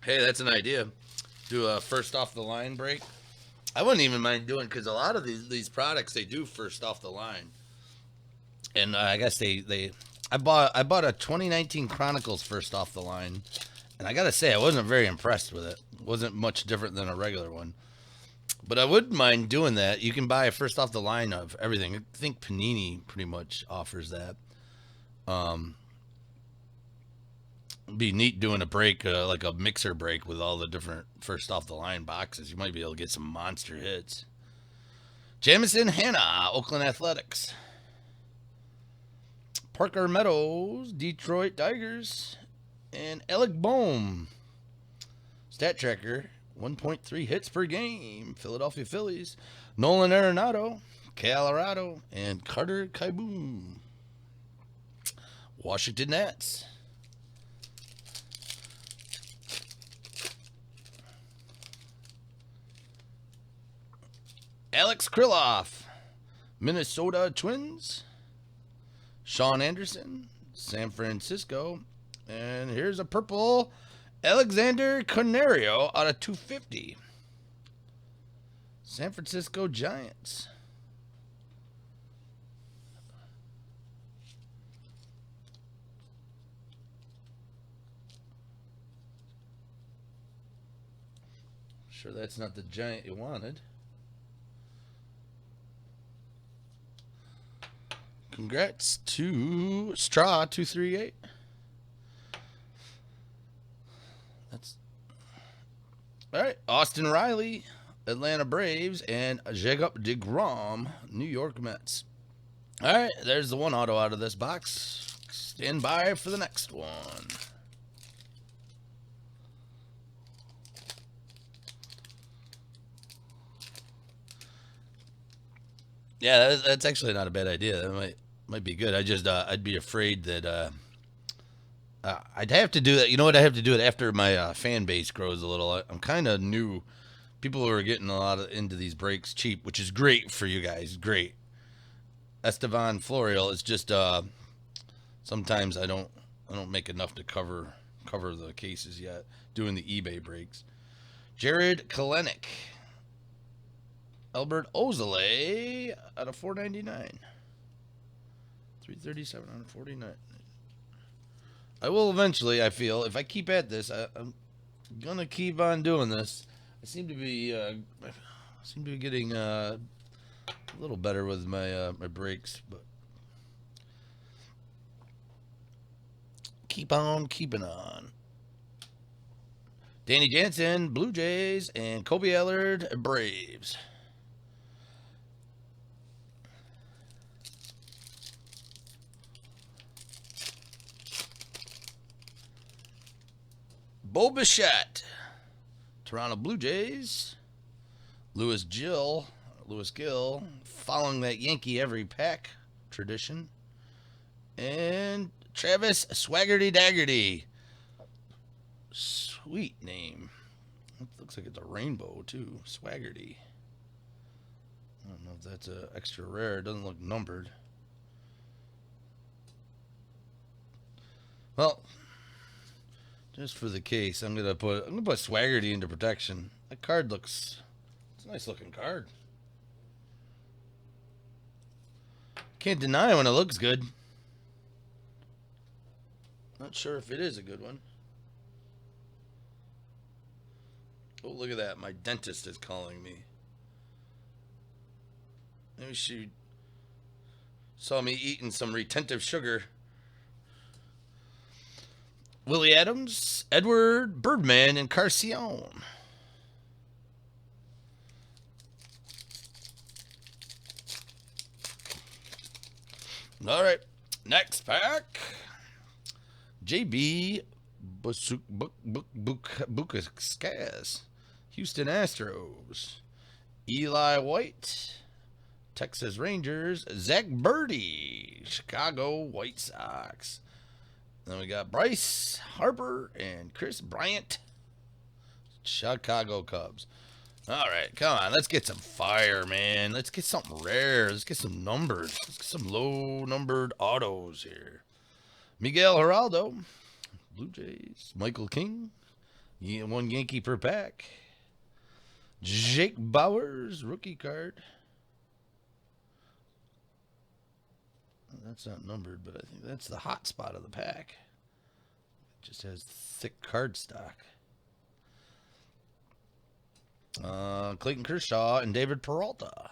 Hey, that's an idea. Do a first off the line break. I wouldn't even mind doing because a lot of these products they do first off the line, and I guess they I bought a 2019 Chronicles first off the line, and I gotta say I wasn't very impressed with it. It wasn't much different than a regular one, but I wouldn't mind doing that. You can buy a first off the line of everything. I think Panini pretty much offers that. Um, It'd be neat doing a break, like a mixer break with all the different first off the line boxes. You might be able to get some monster hits. Jamison Hanna, Oakland Athletics. Parker Meadows, Detroit Tigers. And Alec Bohm, Stat Tracker, 1.3 hits per game, Philadelphia Phillies. Nolan Arenado, Colorado. And Carter Kieboom, Washington Nats. Alex Kriloff, Minnesota Twins. Sean Anderson, San Francisco. And here's a purple Alexander Canario out of 250. San Francisco Giants. Sure that's not the Giant you wanted. Congrats to Straw 238. That's all right. Austin Riley, Atlanta Braves, and Jacob DeGrom, New York Mets. All right, there's the one auto out of this box. Stand by for the next one. Yeah, that's actually not a bad idea. That might be good. I just I'd be afraid that I'd have to do that. You know what? I have to do it after my fan base grows a little. I'm kind of new. People are getting a lot into these breaks cheap, which is great for you guys. Great. Estevan Florial is just sometimes I don't make enough to cover the cases yet doing the eBay breaks. Jared Kalenic, Albert Ozole out of 499. 337 out of 49. I will eventually, I feel, if I keep at this, I'm going to keep on doing this. I seem to be getting a little better with my breaks, but keep on keeping on. Danny Jansen, Blue Jays, and Kobe Allard, Braves. Bo Bichette, Toronto Blue Jays. Lewis Gill, following that Yankee every pack tradition. And Travis Swaggerty Daggerty. Sweet name. It looks like it's a rainbow, too. Swaggerty. I don't know if that's extra rare. It doesn't look numbered. Well, just for the case, I'm gonna put Swaggerty into protection. That card it's a nice looking card. Can't deny when it looks good. Not sure if it is a good one. Oh, look at that. My dentist is calling me. Maybe she saw me eating some retentive sugar. Willie Adams, Edward Birdman, and Carcion. All right, next pack. JB Bukaskaz, Houston Astros. Eli White, Texas Rangers. Zach Birdie, Chicago White Sox. Then we got Bryce Harper and Chris Bryant, Chicago Cubs. All right, come on. Let's get some fire, man. Let's get something rare. Let's get some numbers. Let's get some low-numbered autos here. Miguel Geraldo, Blue Jays. Michael King, one Yankee per pack. Jake Bowers, rookie card. That's not numbered, but I think that's the hot spot of the pack. It just has thick card stock. Clayton Kershaw and David Peralta.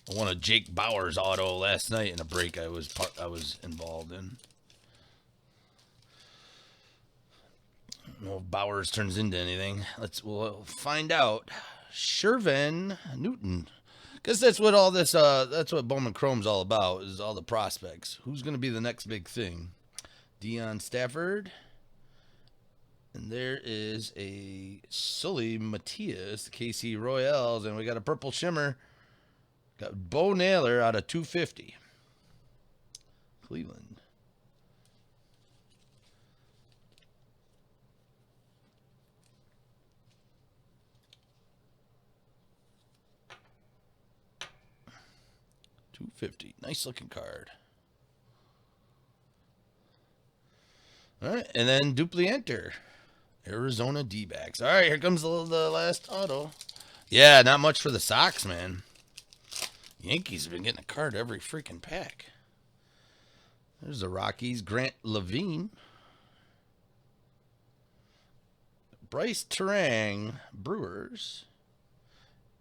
I won a Jake Bowers auto last night in a break I was involved in. I don't know if Bowers turns into anything. We'll find out. Shervin Newton. Because that's what all this that's what Bowman Chrome's all about, is all the prospects. Who's gonna be the next big thing? Deion Stafford. And there is a Sully Matias, the KC Royals, and we got a purple shimmer. Got Bo Naylor out of 250. Cleveland. $250. Nice looking card. All right, and then Duplianter. Arizona D-backs. All right, here comes the last auto. Yeah, not much for the Sox, man. Yankees have been getting a card every freaking pack. There's the Rockies. Grant Levine. Bryce Terang, Brewers.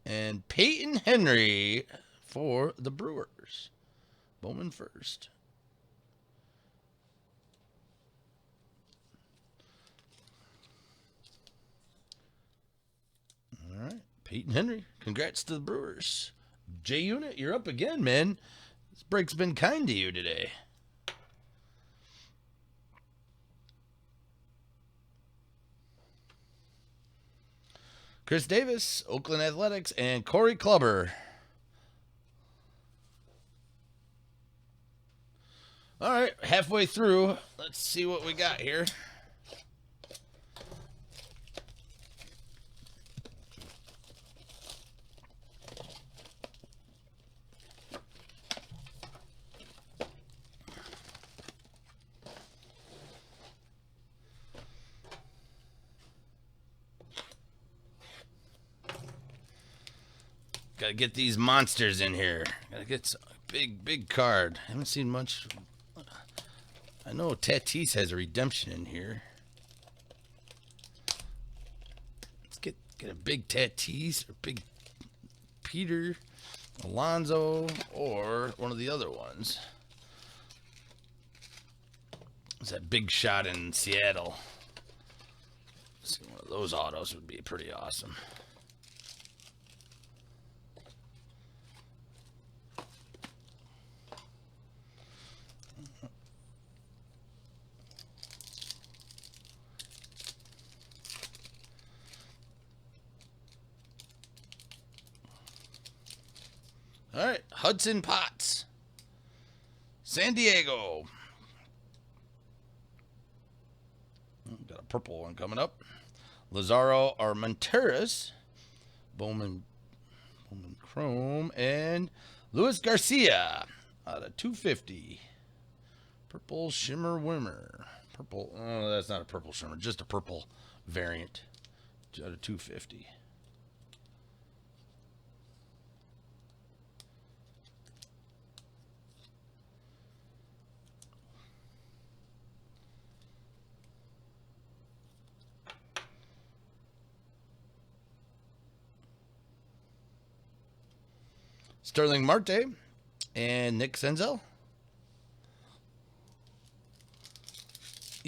And Peyton Henry for the Brewers. Bowman first. All right, Peyton Henry. Congrats to the Brewers. J Unit, you're up again, man. This break's been kind to you today. Chris Davis, Oakland Athletics, and Corey Kluber. All right, halfway through. Let's see what we got here. Gotta get these monsters in here. Gotta get some big card. I haven't seen much. I know Tatis has a redemption in here. Let's get a big Tatis or big Peter Alonso or one of the other ones. It's that big shot in Seattle. Let's see, one of those autos would be pretty awesome. All right, Hudson Potts, San Diego. Got a purple one coming up. Lazaro Armenteros, Bowman Chrome, and Luis Garcia out of 250. Purple Shimmer Wimmer. Purple, oh, that's not a purple shimmer, just a purple variant out of 250. Sterling Marte and Nick Senzel.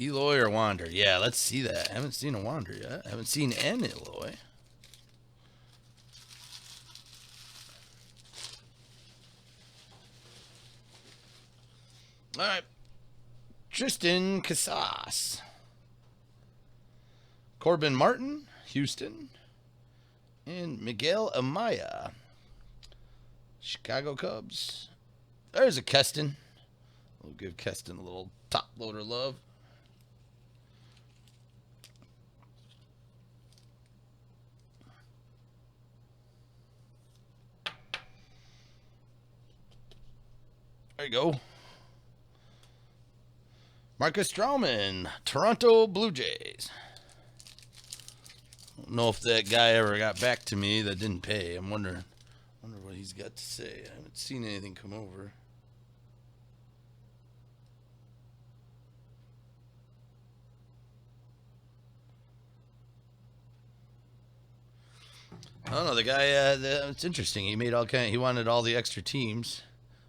Eloy or Wander? Yeah, let's see that. I haven't seen a Wander yet. I haven't seen an Eloy. All right. Tristan Casas. Corbin Martin, Houston. And Miguel Amaya, Chicago Cubs. There's a Keston. We'll give Keston a little top loader love. There you go. Marcus Stroman, Toronto Blue Jays. Don't know if that guy ever got back to me that didn't pay. I'm wondering what he's got to say. I haven't seen anything come over. I don't know. The guy, it's interesting. He made he wanted all the extra teams.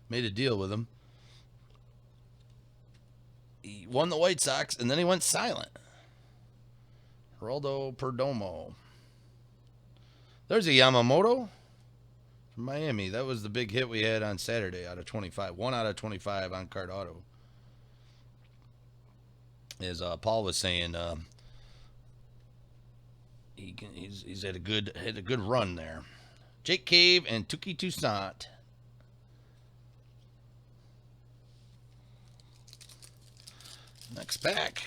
Made a deal with them. He won the White Sox, and then he went silent. Geraldo Perdomo. There's a Yamamoto from Miami. That was the big hit we had on Saturday out of 25. 1 out of 25 on card auto. As Paul was saying, he's had a good run there. Jake Cave and Tuki Toussaint. Next pack.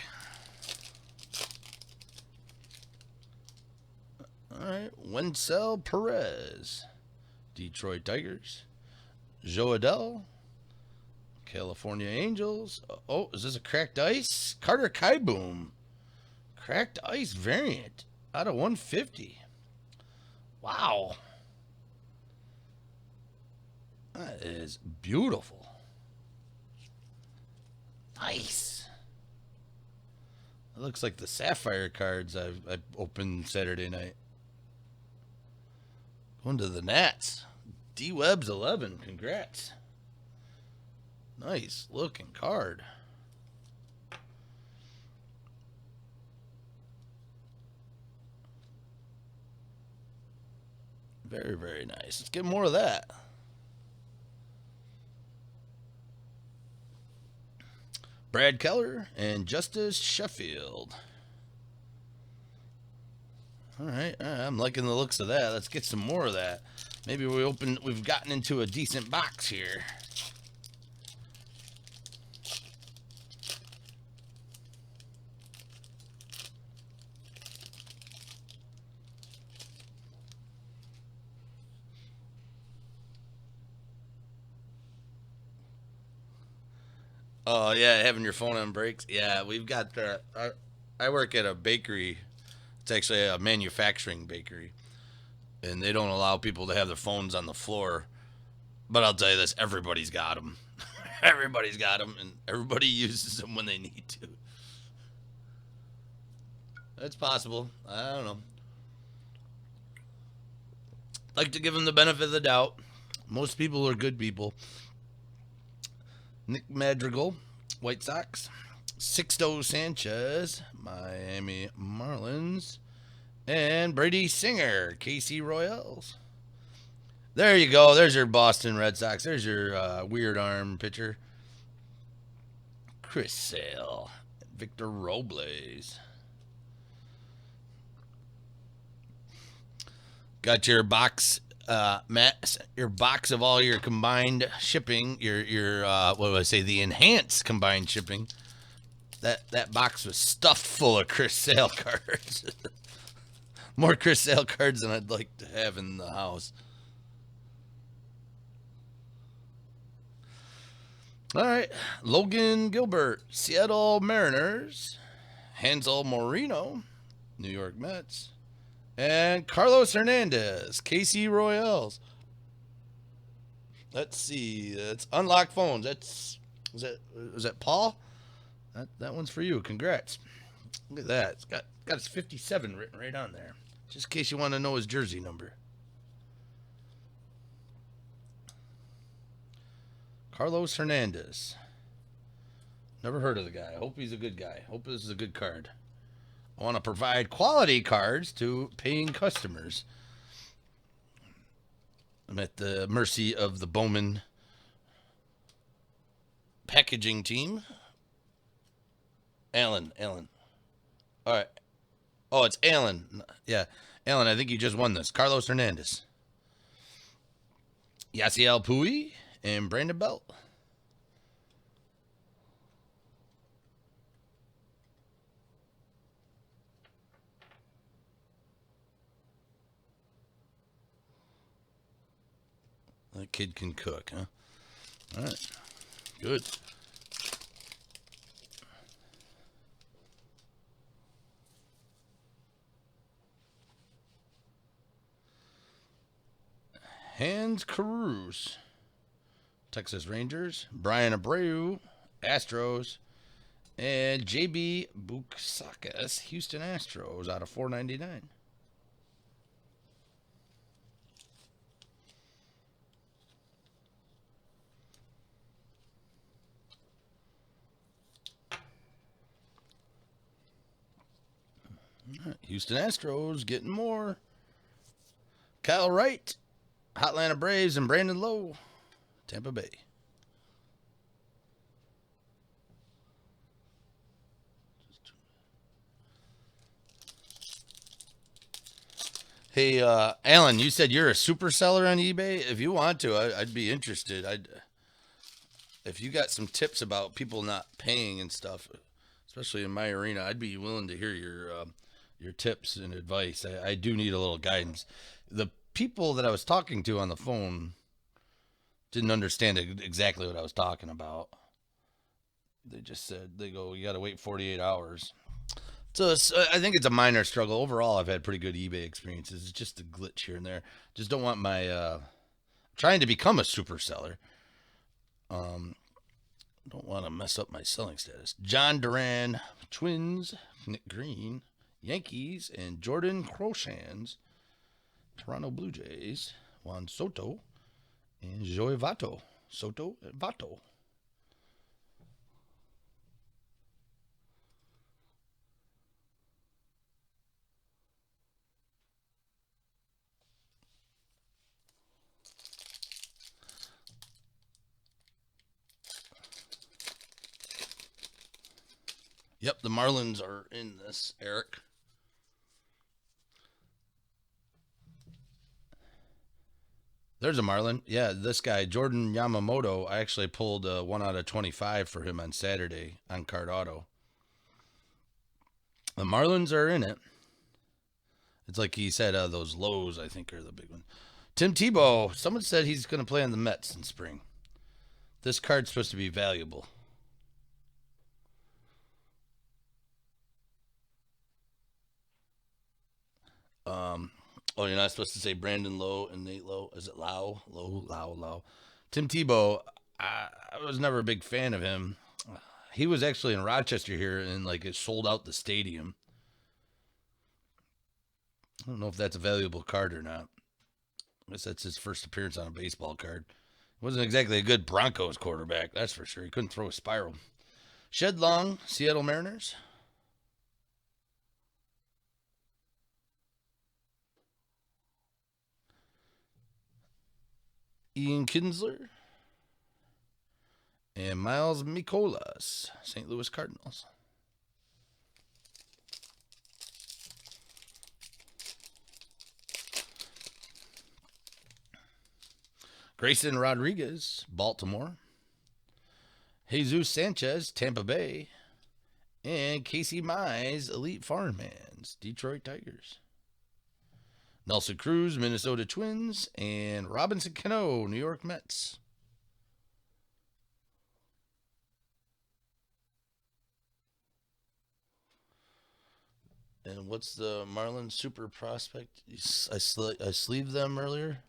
All right, Wencel Perez, Detroit Tigers. Joe Adell, California Angels. Oh, is this a cracked ice? Carter Kieboom, cracked ice variant out of 150. Wow, that is beautiful. Nice. It looks like the Sapphire cards I opened Saturday night. Going to the Nats. D Webb's 11. Congrats. Nice looking card. Very, very nice. Let's get more of that. Brad Keller and Justice Sheffield. All right, I'm liking the looks of that. Let's get some more of that. Maybe we've gotten into a decent box here. Oh yeah, having your phone on breaks. Yeah, we've got the. I work at a bakery. It's actually a manufacturing bakery, and they don't allow people to have their phones on the floor. But I'll tell you this: everybody's got them. Everybody's got them, and everybody uses them when they need to. It's possible. I don't know. Like to give them the benefit of the doubt. Most people are good people. Nick Madrigal, White Sox. Sixto Sanchez, Miami Marlins. And Brady Singer, KC Royals. There you go. There's your Boston Red Sox. There's your weird arm pitcher. Chris Sale. Victor Robles. Got your box, Matt. Your box of all your combined shipping. Your what do I say? The enhanced combined shipping. That box was stuffed full of Chris Sale cards. More Chris Sale cards than I'd like to have in the house. All right, Logan Gilbert, Seattle Mariners. Hansel Moreno, New York Mets. And Carlos Hernandez, KC Royals. Let's see. It's unlocked phones. Was that Paul? That one's for you. Congrats. Look at that. It's got his 57 written right on there. Just in case you want to know his jersey number. Carlos Hernandez. Never heard of the guy. I hope he's a good guy. Hope this is a good card. I want to provide quality cards to paying customers. I'm at the mercy of the Bowman packaging team. Alan. All right. Oh, it's Alan. Yeah. Alan, I think you just won this. Carlos Hernandez. Yasiel Puig and Brandon Belt. That kid can cook, huh? All right. Good. Hans Cruz, Texas Rangers. Brian Abreu, Astros. And JB Bukauskas, Houston Astros, out of 499. Houston Astros getting more. Kyle Wright, Atlanta Braves, and Brandon Lowe, Tampa Bay. Hey, Alan, you said you're a super seller on eBay. If you want to, I'd be interested. If you got some tips about people not paying and stuff, especially in my arena, I'd be willing to hear your tips and advice. I do need a little guidance. The people that I was talking to on the phone didn't understand exactly what I was talking about. They just said, they go, you got to wait 48 hours. So I think it's a minor struggle. Overall, I've had pretty good eBay experiences. It's just a glitch here and there. Just don't want my trying to become a super seller. Don't want to mess up my selling status. John Duran, Twins, Nick Green, Yankees, and Jordan Crochan's, Toronto Blue Jays, Juan Soto, and Joey Votto. Soto and Votto. Yep, the Marlins are in this, Eric. There's a Marlin. Yeah, this guy, Jordan Yamamoto, I actually pulled 1 out of 25 for him on Saturday on Card Auto. The Marlins are in it. It's like he said, those lows, I think, are the big one. Tim Tebow, someone said he's going to play on the Mets in spring. This card's supposed to be valuable. Oh, you're not supposed to say Brandon Lowe and Nate Lowe. Is it Lau? Low. Tim Tebow, I was never a big fan of him. He was actually in Rochester here and like it sold out the stadium. I don't know if that's a valuable card or not. I guess that's his first appearance on a baseball card. Wasn't exactly a good Broncos quarterback, that's for sure. He couldn't throw a spiral. Shed Long, Seattle Mariners. Ian Kinsler. And Miles Mikolas, St. Louis Cardinals. Grayson Rodriguez, Baltimore. Jesus Sanchez, Tampa Bay. And Casey Mize, Elite Farmhands, Detroit Tigers. Nelson Cruz, Minnesota Twins. And Robinson Cano, New York Mets. And what's the Marlins Super Prospect? I sleeved them earlier.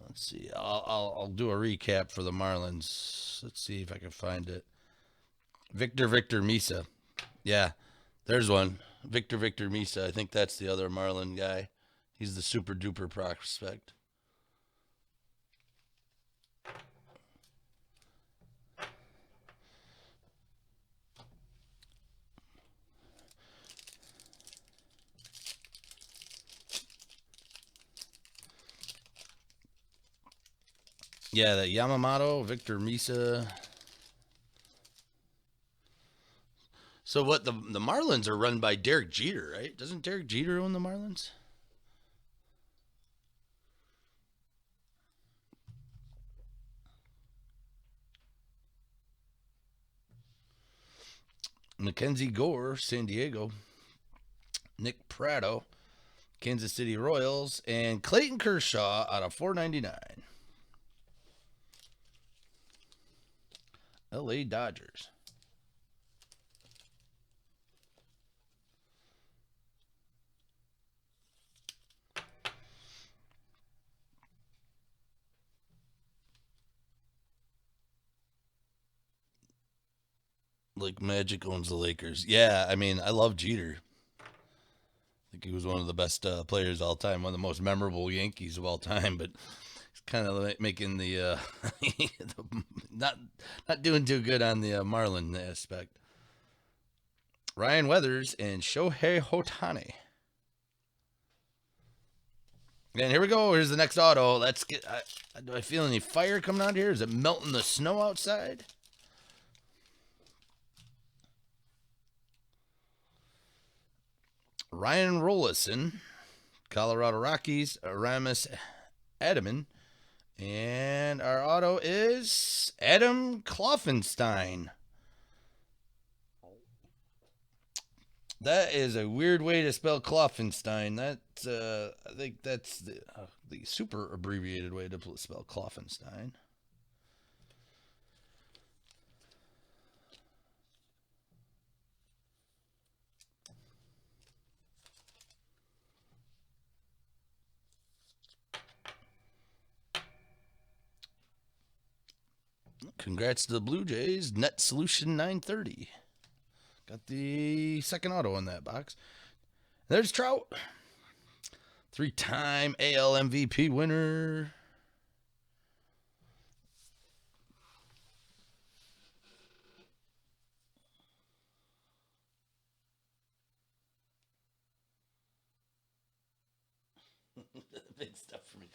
Let's see. I'll do a recap for the Marlins. Let's see if I can find it. Victor Misa. Yeah, there's one. Victor Misa. I think that's the other Marlin guy. He's the super duper prospect. Yeah, that Yamamoto, Victor Misa. So what the Marlins are run by Derek Jeter, right? Doesn't Derek Jeter own the Marlins? Mackenzie Gore, San Diego. Nick Pratto, Kansas City Royals, and Clayton Kershaw out of 499. LA Dodgers. Like Magic owns the Lakers. Yeah, I mean, I love Jeter. I think he was one of the best players of all time, one of the most memorable Yankees of all time. But he's kind of like making the not not doing too good on the Marlin aspect. Ryan Weathers and Shohei Hotani. And here we go. Here's the next auto. Let's get. Do I feel any fire coming out here? Is it melting the snow outside? Ryan Rollison, Colorado Rockies, Aramis Adaman, and our auto is Adam Kloffenstein. That is a weird way to spell Kloffenstein. That's I think that's the super abbreviated way to spell Kloffenstein. Congrats to the Blue Jays. Net Solution 930. Got the second auto in that box. There's Trout. 3-time AL MVP winner. Big stuff for me.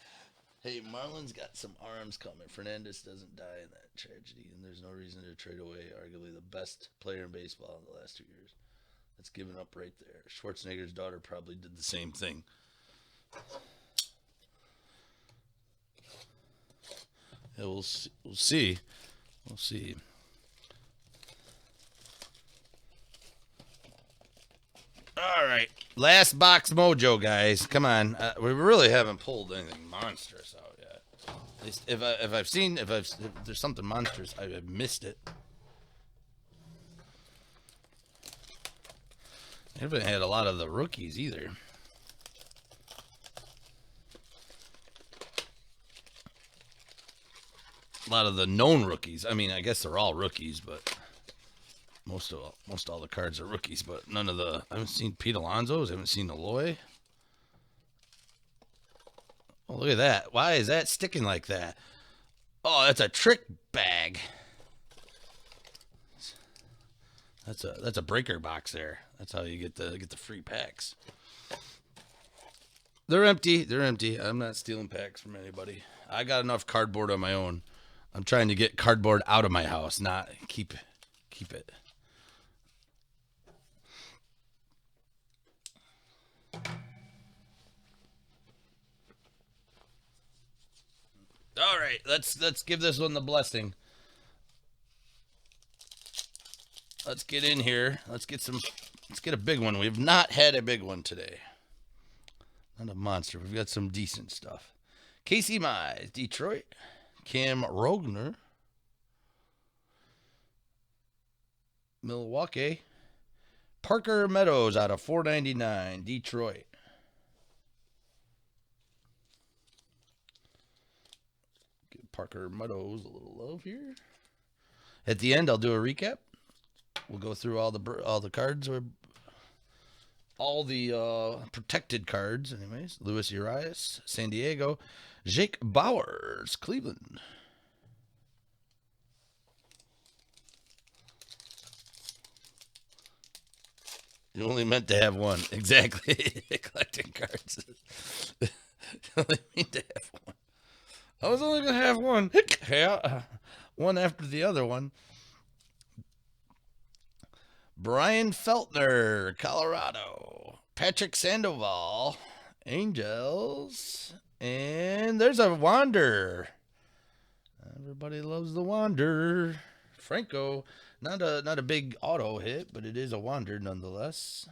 Hey, Marlins got some arms coming. Fernandez doesn't die in that tragedy, and there's no reason to trade away arguably the best player in baseball in the last 2 years. That's given up right there. Schwarzenegger's daughter probably did the same thing. Yeah, we'll see. We'll see. We'll see. All right, last box mojo, guys. Come on, we really haven't pulled anything monstrous out yet. At least if there's something monstrous, I've missed it. I haven't had a lot of the rookies either. A lot of the known rookies. I mean, I guess they're all rookies, but most all the cards are rookies. But none of the. I haven't seen Pete Alonso's. I haven't seen Eloy. Oh, look at that! Why is that sticking like that? Oh, that's a trick bag. That's a breaker box there. That's how you get the free packs. They're empty. They're empty. I'm not stealing packs from anybody. I got enough cardboard on my own. I'm trying to get cardboard out of my house, not keep it. All right, let's give this one the blessing. Let's get in here. Let's get a big one. We've not had a big one today. Not a monster. We've got some decent stuff. Casey Mize, Detroit. Cam Rogner, Milwaukee. Parker Meadows out of 499, Detroit. Give Parker Meadows a little love here. At the end, I'll do a recap. We'll go through all the cards, or all the protected cards, anyways. Luis Urias, San Diego. Jake Bowers, Cleveland. You only meant to have one. Exactly. Collecting cards. You only meant to have one. I was only gonna have one. Yeah, one after the other one. Brian Feltner, Colorado. Patrick Sandoval, Angels. And there's a Wander. Everybody loves the Wander. Franco, not a big auto hit, but it is a Wander nonetheless.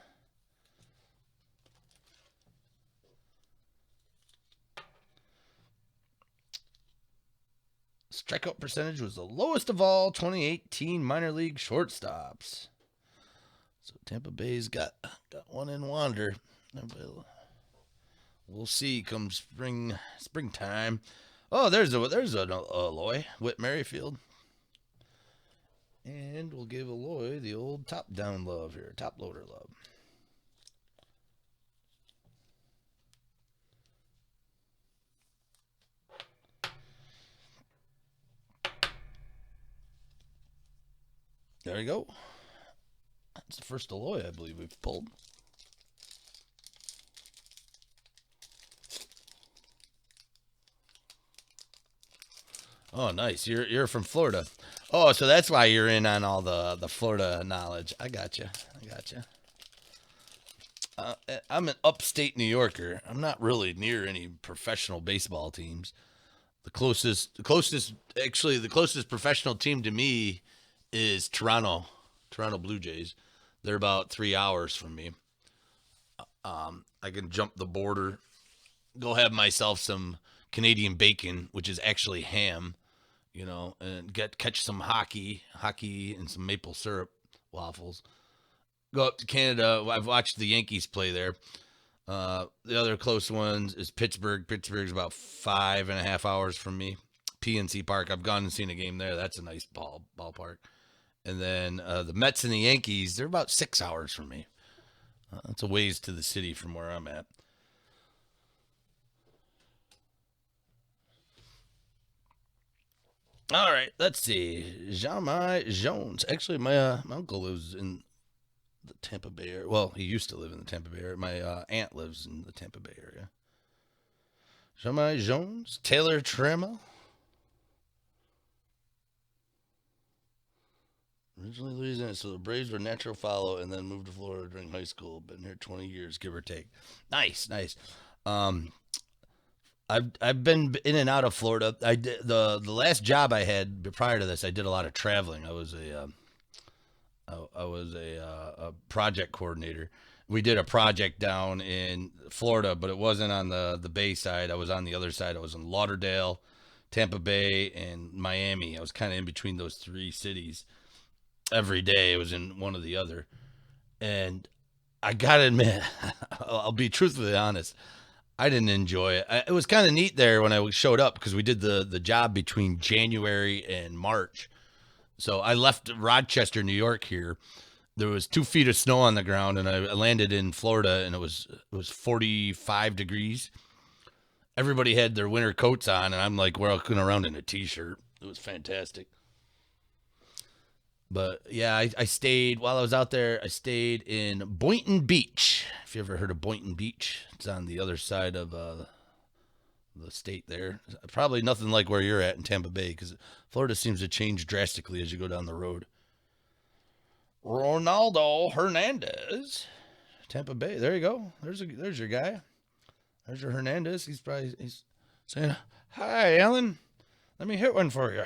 Strikeout percentage was the lowest of all 2018 minor league shortstops. So Tampa Bay's got one in Wander. We'll see come springtime. Oh, there's an Aloy, Whit Merrifield. And we'll give Aloy the old top down love here, top loader love. There you go. That's the first Aloy I believe we've pulled. Oh, nice. You're from Florida. Oh, so that's why you're in on all the Florida knowledge. I got you. I'm an upstate New Yorker. I'm not really near any professional baseball teams. The closest professional team to me is Toronto Blue Jays. They're about 3 hours from me. I can jump the border, go have myself some Canadian bacon, which is actually ham, and catch some hockey and some maple syrup waffles. Go up to Canada. I've watched the Yankees play there. The other close ones is Pittsburgh. Pittsburgh's about 5.5 hours from me. PNC Park. I've gone and seen a game there. That's a nice ballpark. And then the Mets and the Yankees, they're about 6 hours from me. That's a ways to the city from where I'm at. All right, let's see. Jean-Mai Jones. Actually, my uncle lives in the Tampa Bay area. Well, he used to live in the Tampa Bay area. My aunt lives in the Tampa Bay area. Jean-Mai Jones. Taylor Trammell. Originally Louisiana, so the Braves were natural follow and then moved to Florida during high school. Been here 20 years, give or take. Nice, nice. Um, I've been in and out of Florida. I did the last job I had prior to this. I did a lot of traveling. I was a project coordinator. We did a project down in Florida, but it wasn't on the Bay side. I was on the other side. I was in Lauderdale, Tampa Bay, and Miami. I was kind of in between those three cities. Every day it was in one or the other. And I gotta admit, I'll be truthfully honest. I didn't enjoy it. It was kind of neat there when I showed up because we did the job between January and March. So I left Rochester, New York here. There was 2 feet of snow on the ground, and I landed in Florida, and it was 45 degrees. Everybody had their winter coats on, and I'm like walking around in a t-shirt. It was fantastic. But yeah, I stayed while I was out there. I stayed in Boynton Beach. If you ever heard of Boynton Beach, it's on the other side of the state there. Probably nothing like where you're at in Tampa Bay because Florida seems to change drastically as you go down the road. Ronaldo Hernandez, Tampa Bay. There you go. There's your guy. There's your Hernandez. He's saying, "Hi, Alan. Let me hit one for you."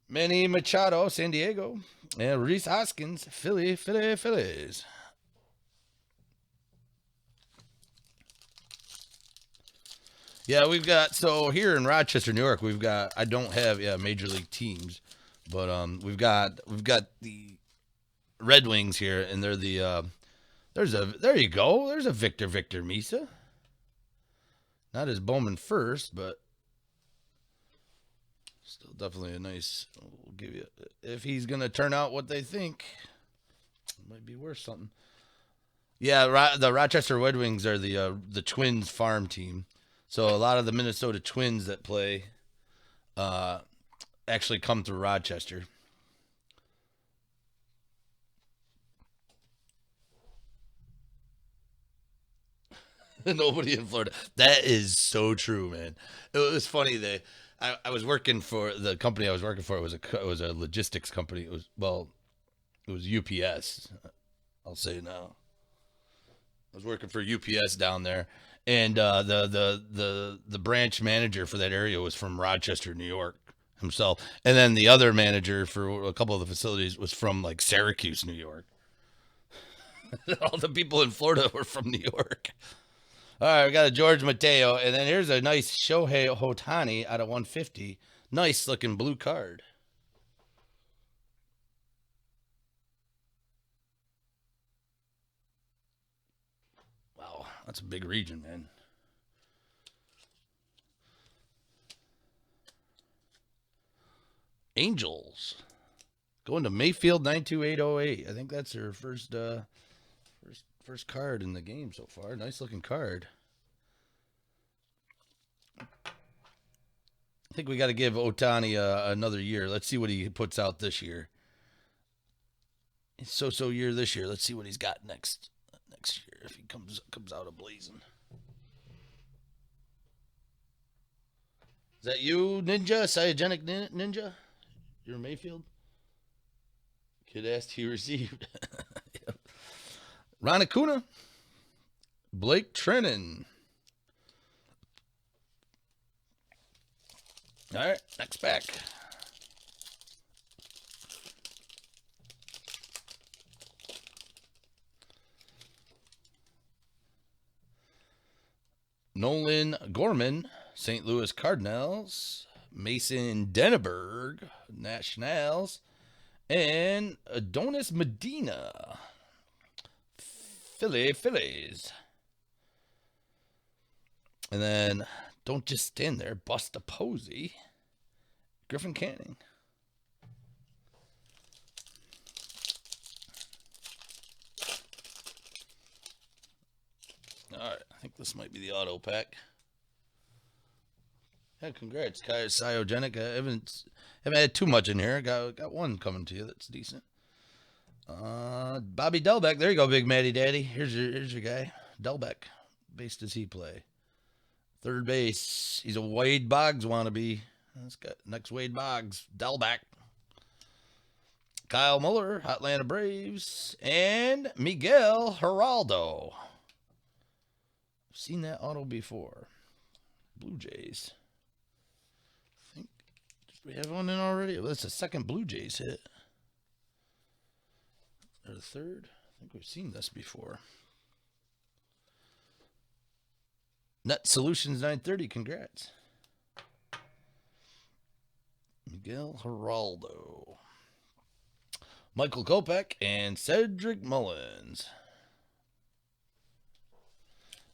Manny Machado, San Diego, and Reese Hoskins, Phillies. Yeah, we've got so here in Rochester, New York, we've got I don't have major league teams, but we've got the Red Wings here, and they're there you go. There's a Victor Misa. Not as Bowman first, but still definitely a nice. We'll give you if he's gonna turn out what they think, it might be worth something. Yeah, the Rochester Red Wings are the Twins farm team. So a lot of the Minnesota Twins that play uh, actually come through Rochester. Nobody in Florida. That is so true, man. It was funny. I was working for the company I was working for. It was a logistics company. It was UPS. I'll say now. I was working for UPS down there, and the branch manager for that area was from Rochester, New York himself, and then the other manager for a couple of the facilities was from like Syracuse, New York. All the people in Florida were from New York. All right, we got a George Mateo, and then here's a nice Shohei Hotani out of 150. Nice looking blue card. Wow, that's a big region, man. Angels going to Mayfield 92808. I think that's their first card in the game so far. Nice looking card. I think we got to give Otani another year. Let's see what he puts out this year. It's so year this year. Let's see what he's got next year if he comes out a blazing. Is that you, Ninja? Cyogenic Ninja? You're Mayfield? Kid asked, he received. Yep. Ron Acuna. Blake Trennan. All right, next pack. Nolan Gorman, St. Louis Cardinals. Mason Denneberg, Nationals. And Adonis Medina, Phillies. And then Don't Just Stand There, Busta Posey, Griffin Canning. All right, I think this might be the auto pack. Yeah, congrats, Kai Cyogenic. I haven't had too much in here. Got one coming to you that's decent. Bobby Delbeck. There you go, Big Matty Daddy. Here's your guy, Delbeck. Base does he play? Third base. He's a Wade Boggs wannabe. Let's got next Wade Boggs, Delbeck. Kyle Muller, Atlanta Braves, and Miguel Geraldo. I've seen that auto before. Blue Jays. I think we have one in already. Well, that's the second Blue Jays hit. Or the third. I think we've seen this before. Net Solutions 930. Congrats. Miguel Geraldo. Michael Kopech and Cedric Mullins.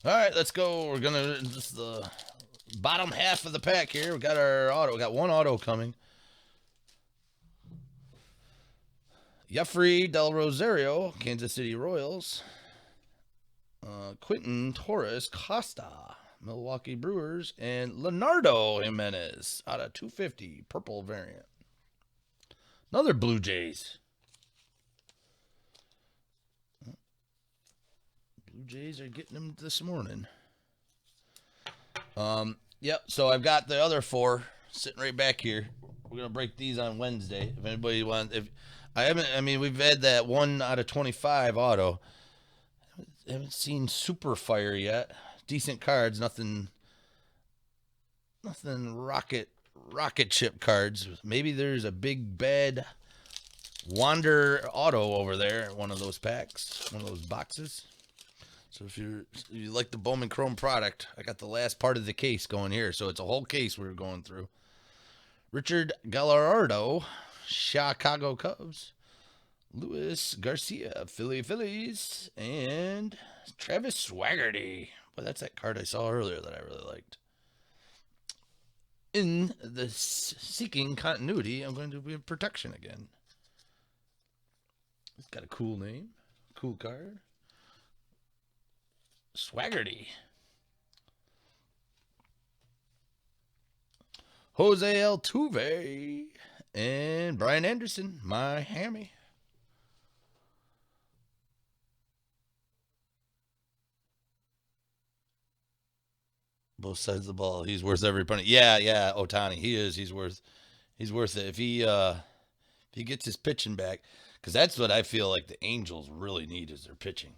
All right, let's go. We're gonna this is the bottom half of the pack here. We got our auto. We got one auto coming. Jeffrey Del Rosario, Kansas City Royals. Quentin Torres Costa, Milwaukee Brewers, and Leonardo Jimenez out of 250 purple variant. Another Blue Jays. Blue Jays are getting them this morning. Yep. So I've got the other four sitting right back here. We're gonna break these on Wednesday. If anybody wants, if I haven't, I mean, we've had that 1 out of 25 auto. I haven't seen Super Fire yet. Decent cards, nothing rocket ship cards. Maybe there's a big bad Wander auto over there, one of those packs, one of those boxes. So if you like the Bowman Chrome product, I got the last part of the case going here. So it's a whole case we're going through. Richard Gallardo, Chicago Cubs. Luis Garcia, Phillies, and Travis Swaggerty. Well, that's that card I saw earlier that I really liked. In the Seeking Continuity, I'm going to be in Protection again. It's got a cool name, cool card. Swaggerty. Jose Altuve and Brian Anderson, my hammy. Both sides of the ball. He's worth every penny. Yeah, yeah, Otani. He is. He's worth it. If he gets his pitching back, because that's what I feel like the Angels really need is their pitching.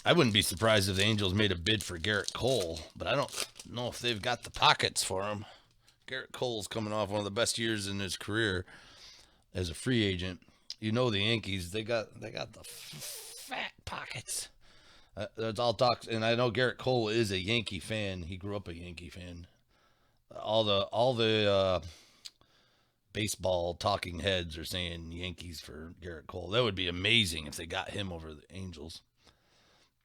I wouldn't be surprised if the Angels made a bid for Garrett Cole, but I don't know if they've got the pockets for him. Garrett Cole's coming off one of the best years in his career as a free agent. You know the Yankees, they got the fat pockets. That's all talks, and I know Garrett Cole is a Yankee fan. He grew up a Yankee fan. All the baseball talking heads are saying Yankees for Garrett Cole. That would be amazing if they got him over the Angels.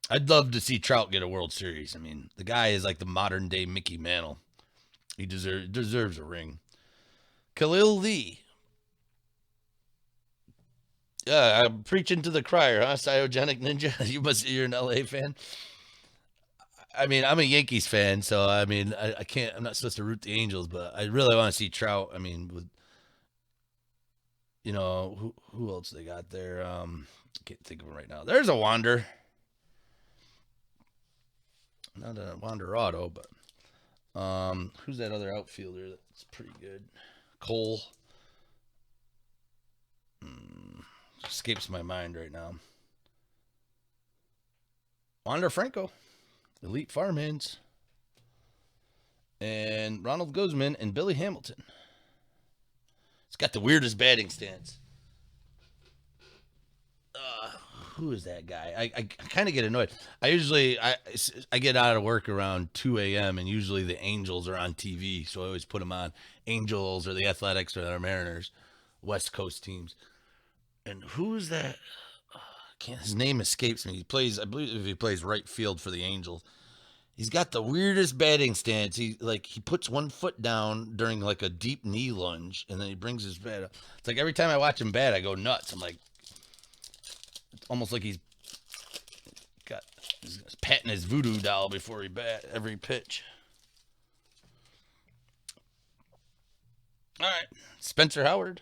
I'd love to see Trout get a World Series. I mean, the guy is like the modern day Mickey Mantle. He deserves a ring. Khalil Lee. Yeah, I'm preaching to the crier, huh? Cyogenic Ninja. You're an LA fan. I mean, I'm a Yankees fan, so I mean, I can't. I'm not supposed to root the Angels, but I really want to see Trout. I mean, with who else they got there? Can't think of him right now. There's a Wander, not a Wander Auto, but who's that other outfielder that's pretty good? Cole. Hmm, escapes my mind right now. Wander Franco, Elite Farmhands, and Ronald Guzman and Billy Hamilton. It's got the weirdest batting stance. Uh, who is that guy? I kind of get annoyed. I get out of work around 2 a.m. and usually the Angels are on TV, so I always put them on. Angels or the Athletics or the Mariners, West Coast teams. And who is that? Can't his name escapes me. He plays, I believe, he plays right field for the Angels. He's got the weirdest batting stance. He puts one foot down during like a deep knee lunge, and then he brings his bat up. It's like every time I watch him bat, I go nuts. I'm like, it's almost like got he's patting his voodoo doll before he bat every pitch. All right, Spencer Howard,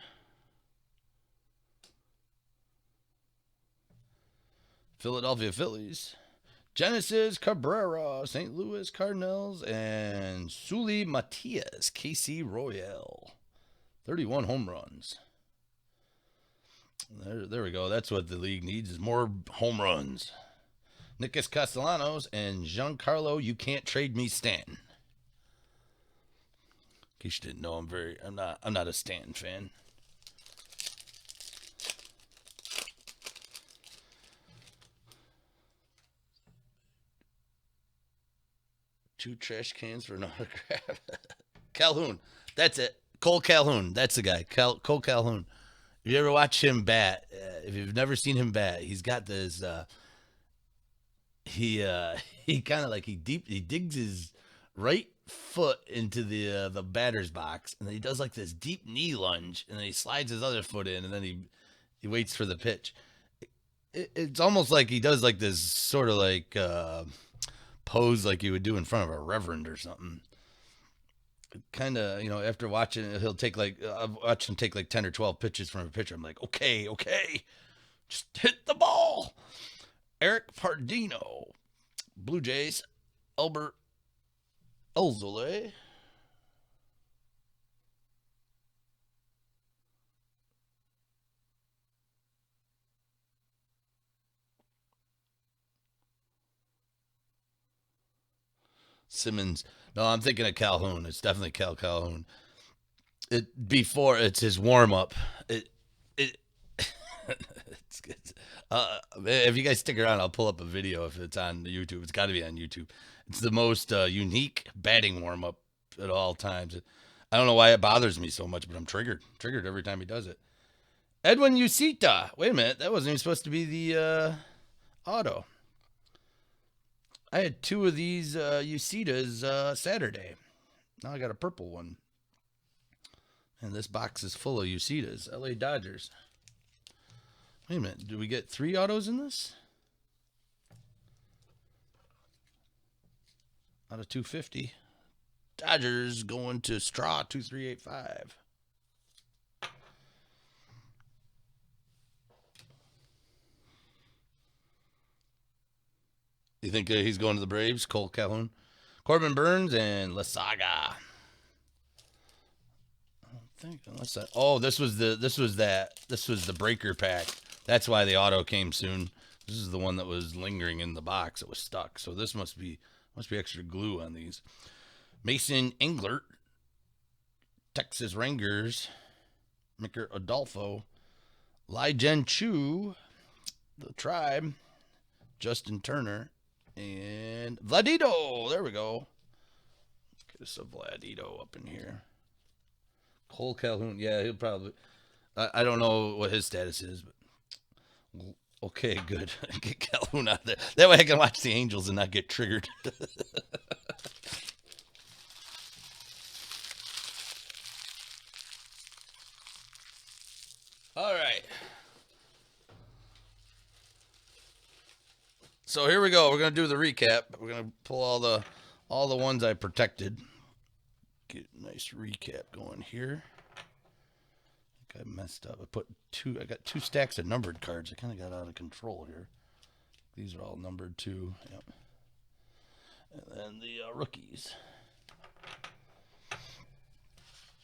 Philadelphia Phillies. Genesis Cabrera, St. Louis Cardinals, and Sully Matias, KC Royale. 31 home runs. There we go. That's what the league needs is more home runs. Nicholas Castellanos and Giancarlo, you can't trade me Stanton. In case you didn't know, I'm not a Stanton fan. Two trash cans for an autograph. Calhoun. That's it. Cole Calhoun. That's the guy. Cole Calhoun. If you ever watch him bat, if you've never seen him bat, he's got this. He he kind of like he digs his right foot into the batter's box, and then he does like this deep knee lunge, and then he slides his other foot in, and then he waits for the pitch. It's almost like he does like this sort of like pose like you would do in front of a reverend or something. Kind of, after watching it, he'll take like I've watched him take like 10 or 12 pitches from a pitcher. I'm like, okay, okay, just hit the ball. Eric Pardino, Blue Jays, Albert Elzole. Simmons. No, I'm thinking of Calhoun. It's definitely Calhoun. It's his warm up. It it's good. If you guys stick around, I'll pull up a video if it's on YouTube. It's got to be on YouTube. It's the most unique batting warm up at all times. I don't know why it bothers me so much, but I'm triggered every time he does it. Edwin Usita. Wait a minute, that wasn't even supposed to be the auto. I had two of these Usitas Saturday. Now I got a purple one. And this box is full of Usitas, LA Dodgers. Wait a minute, did we get 3 autos in this? Out of 250. Dodgers going to Straw 2385. You think he's going to the Braves, Cole Calhoun? Corbin Burns and Lasaga. Think unless I, oh, this was the breaker pack. That's why the auto came soon. This is the one that was lingering in the box. It was stuck. So this must be extra glue on these. Mason Englert, Texas Rangers, Micker Adolfo, Ly-Jen Chu, the Tribe, Justin Turner, and Vladito. There we go. Let's get us a Vladito up in here. Cole Calhoun, yeah, he'll probably. I don't know what his status is, but okay, good. Get Calhoun out there. That way I can watch the Angels and not get triggered. All right. So here we go. We're gonna do the recap. We're gonna pull all the ones I protected. Get a nice recap going here. I think I messed up. I got 2 stacks of numbered cards. I kind of got out of control here. These are all numbered too. Yep. And then the rookies.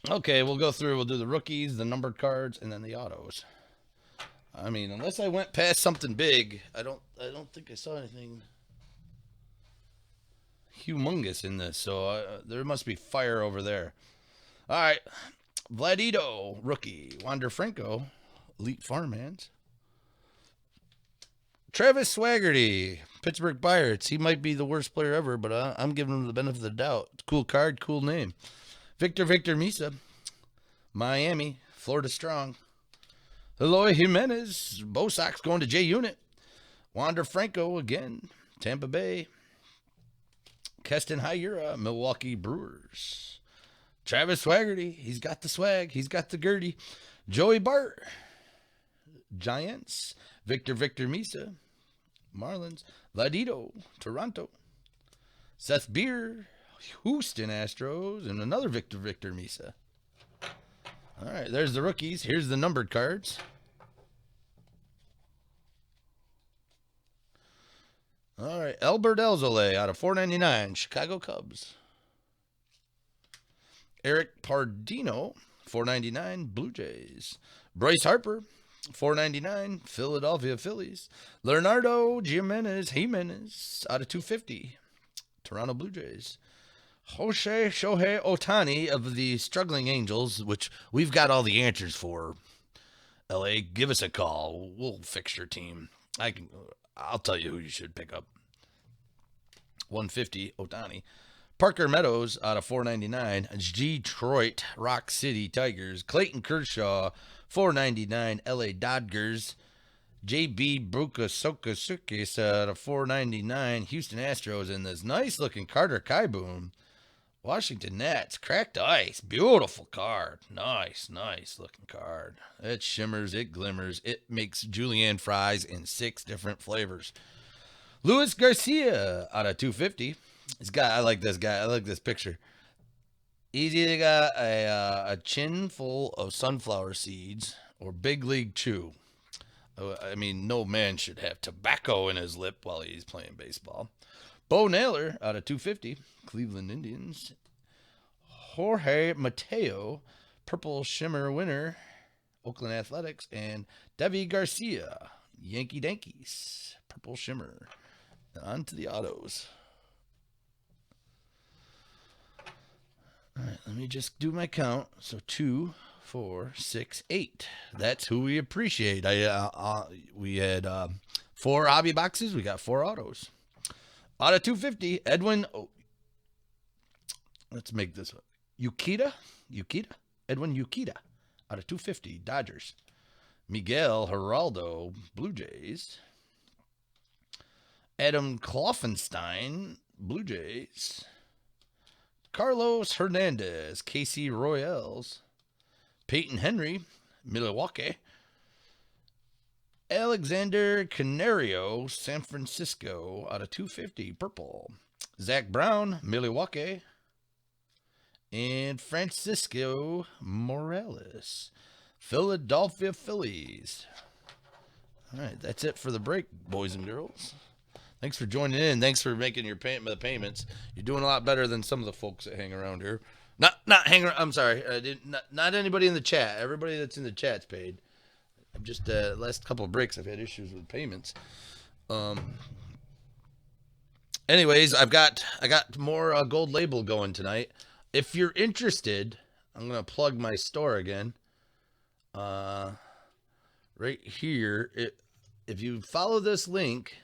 Okay, we'll go through. We'll do the rookies, the numbered cards, and then the autos. I mean, unless I went past something big, I don't think I saw anything humongous in this. So there must be fire over there. All right, Vladito, rookie. Wander Franco, elite farmhands. Travis Swaggerty, Pittsburgh Pirates. He might be the worst player ever, but I'm giving him the benefit of the doubt. Cool card, cool name. Victor Misa, Miami, Florida Strong. Eloy Jimenez, Bo Sox going to J Unit. Wander Franco again, Tampa Bay. Keston Hiura, Milwaukee Brewers. Travis Swaggerty, he's got the swag, he's got the Gertie. Joey Bart, Giants. Victor Misa, Marlins. Vladito, Toronto. Seth Beer, Houston Astros, and another Victor Misa. All right, there's the rookies. Here's the numbered cards. All right, Albert Elzole out of 499, Chicago Cubs. Eric Pardino, 499, Blue Jays. Bryce Harper, 499, Philadelphia Phillies. Leonardo Jimenez out of 250, Toronto Blue Jays. Shohei Ohtani of the struggling Angels, which we've got all the answers for. LA, give us a call. We'll fix your team. I'll tell you who you should pick up. 150, Ohtani. Parker Meadows out of 499. Detroit Rock City Tigers. Clayton Kershaw, 499, LA Dodgers. JB Brukasokasukis out of 499, Houston Astros. And this nice looking Carter Kieboom, Washington Nets. Cracked ice. Beautiful card. Nice looking card. It shimmers, it glimmers, it makes julienne fries in 6 different flavors. Luis Garcia out of 250. I like this guy. I like this picture. He's either got a chin full of sunflower seeds or big league chew. I mean, no man should have tobacco in his lip while he's playing baseball. Bo Naylor out of 250, Cleveland Indians. Jorge Mateo, Purple Shimmer winner, Oakland Athletics. And Devi Garcia, Yankee Yankees, Purple Shimmer. And on to the autos. All right, let me just do my count. So 2, 4, 6, 8. That's who we appreciate. We had 4 hobby boxes. We got 4 autos. Out of 250, Edwin. Let's make this up. Edwin Ukita. Out of 250, Dodgers. Miguel Geraldo, Blue Jays. Adam Kloffenstein, Blue Jays. Carlos Hernandez, KC Royals. Peyton Henry, Milwaukee. Alexander Canario, San Francisco, out of 250, purple. Zach Brown, Milwaukee. And Francisco Morales, Philadelphia Phillies. All right, that's it for the break, boys and girls. Thanks for joining in. Thanks for making your payments. You're doing a lot better than some of the folks that hang around here. Not hang around. I'm sorry. Not anybody in the chat. Everybody that's in the chat's paid. I'm just last couple of breaks I've had issues with payments. Um. Anyways, I got more gold label going tonight. If you're interested, I'm gonna plug my store again. Uh, right here. If you follow this link,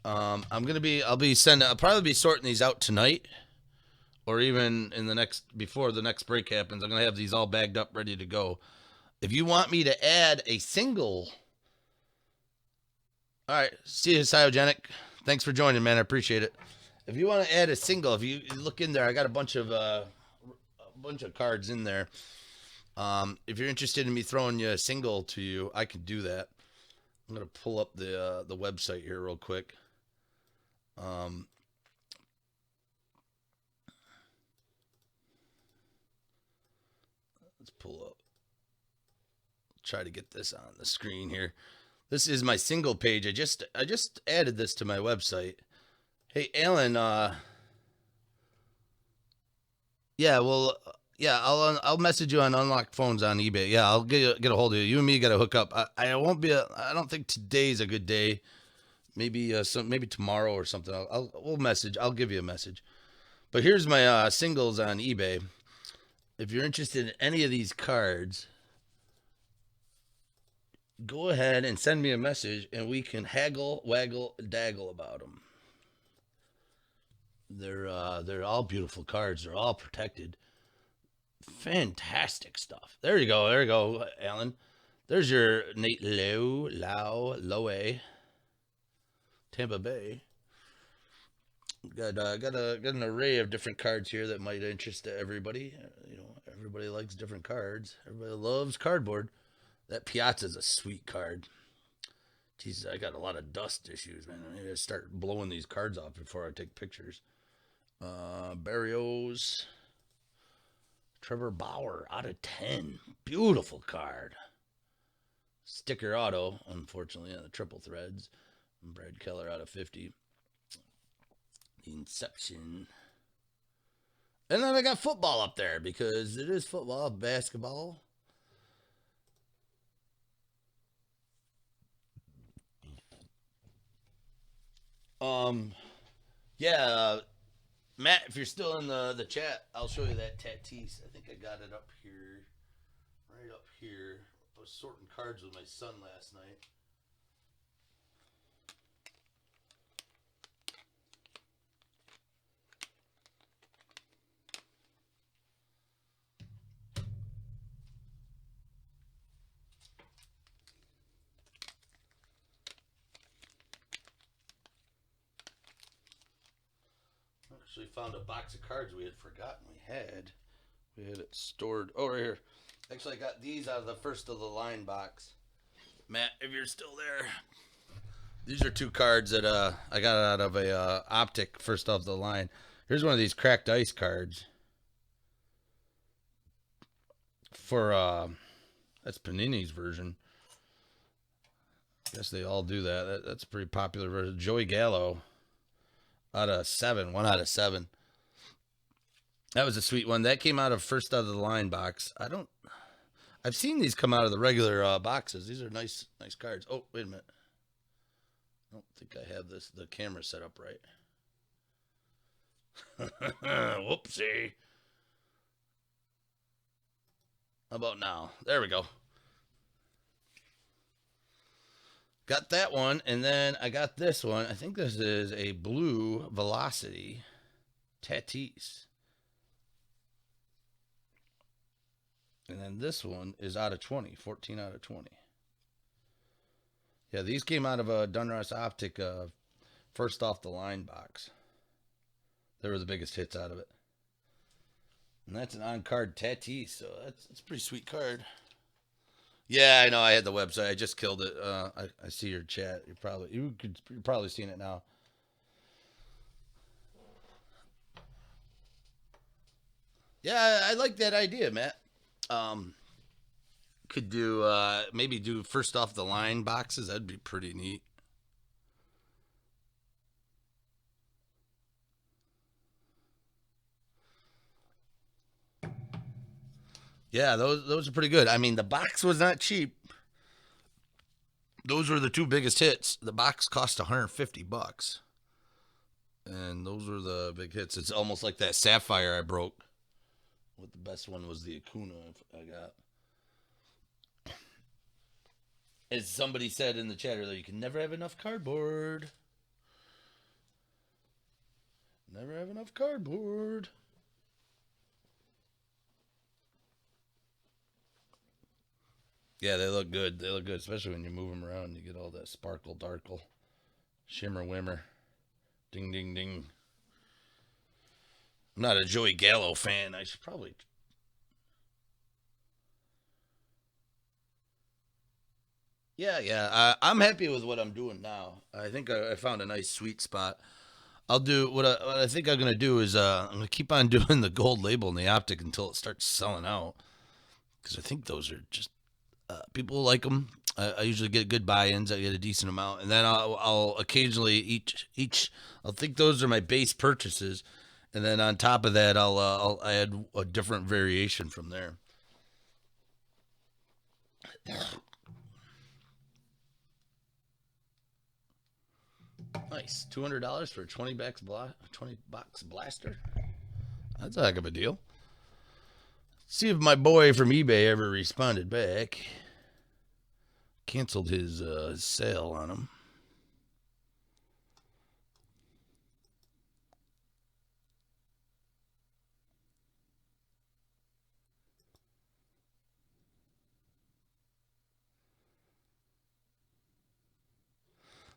I'll be sending. I'll probably be sorting these out tonight, or even in the next before the next break happens. I'm gonna have these all bagged up, ready to go. If you want me to add a single, all right. See you, Cyogenic. Thanks for joining, man. I appreciate it. If you want to add a single, if you look in there, I got a bunch of cards in there. If you're interested in me throwing you a single to you, I can do that. I'm gonna pull up the website here real quick. Um, let's pull up. Try to get this on the screen here. This is my single page. I just added this to my website. Hey, Alan. Yeah. Well. Yeah. I'll message you on unlocked phones on eBay. Yeah. I'll get a hold of you. You and me got to hook up. I won't be. I don't think today's a good day. Maybe maybe tomorrow or something. We'll message. I'll give you a message. But here's my singles on eBay. If you're interested in any of these cards, go ahead and send me a message, and we can haggle, waggle, daggle about them. They're all beautiful cards. They're all protected. Fantastic stuff. There you go. There you go, Alan. There's your Nate Lowe, Tampa Bay. Got an array of different cards here that might interest everybody. Everybody likes different cards. Everybody loves cardboard. That Piazza's a sweet card. Jesus, I got a lot of dust issues, man. I need to start blowing these cards off before I take pictures. Barrios. Trevor Bauer out of 10. Beautiful card. Sticker auto, unfortunately, on the triple threads. Brad Keller out of 50. The Inception. And then I got football up there because it is football, basketball. Yeah, Matt, if you're still in the chat, I'll show you that Tatis. I think I got it up here, right up here. I was sorting cards with my son last night. Actually found a box of cards we had forgotten we had. We had it stored. Oh, right here. Actually, I got these out of the first of the line box. Matt, if you're still there, these are two cards that I got out of a optic first off the line. Here's one of these cracked ice cards for that's Panini's version. I guess they all do that. That's a pretty popular version. Joey Gallo out of 7, 1 out of 7. That was a sweet one. That came out of first out of the line box. I've seen these come out of the regular boxes. These are nice cards. Oh, wait a minute. I don't think I have the camera set up right. Whoopsie. How about now? There we go. Got that one, and then I got this one. I think this is a blue Velocity Tatis. And then this one is out of 20, 14 out of 20. Yeah, these came out of a Dunross Optic first off the line box. They were the biggest hits out of it. And that's an on-card Tatis, so that's a pretty sweet card. Yeah, I know. I had the website. I just killed it. I see your chat. You're probably seeing it now. Yeah, I like that idea, Matt. Could do maybe do first off the line boxes. That'd be pretty neat. Yeah, those are pretty good. I mean, the box was not cheap. Those were the two biggest hits. The box cost $150, and those were the big hits. It's almost like that sapphire I broke. What the best one was the Acuna I got. As somebody said in the chat earlier, you can never have enough cardboard. Never have enough cardboard. Yeah, they look good. They look good, especially when you move them around. You get all that sparkle, darkle, shimmer, wimmer, ding, ding, ding. I'm not a Joey Gallo fan. I should probably. Yeah. I'm happy with what I'm doing now. I think I found a nice sweet spot. I'll do what I think I'm gonna do is I'm gonna keep on doing the gold label and the optic until it starts selling out because I think those are just people like them. I usually get good buy-ins. I get a decent amount, and then I'll occasionally each. I'll think those are my base purchases, and then on top of that, I'll add a different variation from there. Nice, $200 for a 20 box blaster. That's a heck of a deal. See if my boy from eBay ever responded back. Canceled his sale on him.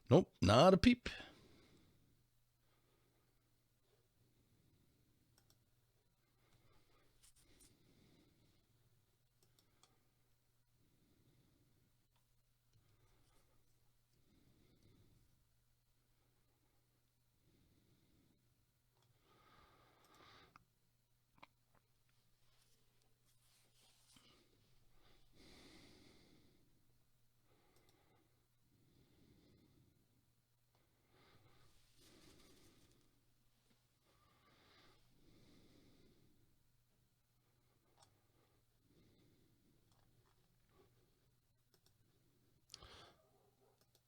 Nope, not a peep.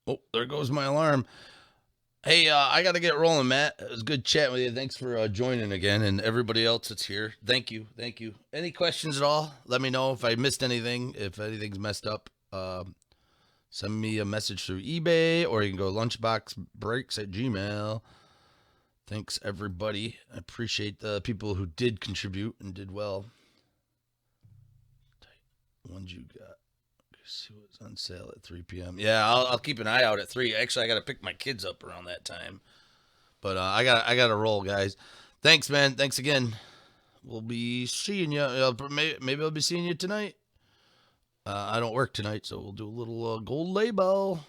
Oh, there goes my alarm. Hey, I got to get rolling, Matt. It was good chatting with you. Thanks for joining again, and everybody else that's here. Thank you, thank you. Any questions at all? Let me know if I missed anything. If anything's messed up, send me a message through eBay, or you can go lunchboxbreaks@gmail. Thanks, everybody. I appreciate the people who did contribute and did well. Ones you got. See what's on sale at 3 p.m. Yeah, I'll keep an eye out at 3. Actually, I got to pick my kids up around that time. But I got to roll, guys. Thanks, man. Thanks again. We'll be seeing you. Maybe I'll be seeing you tonight. I don't work tonight, so we'll do a little gold label.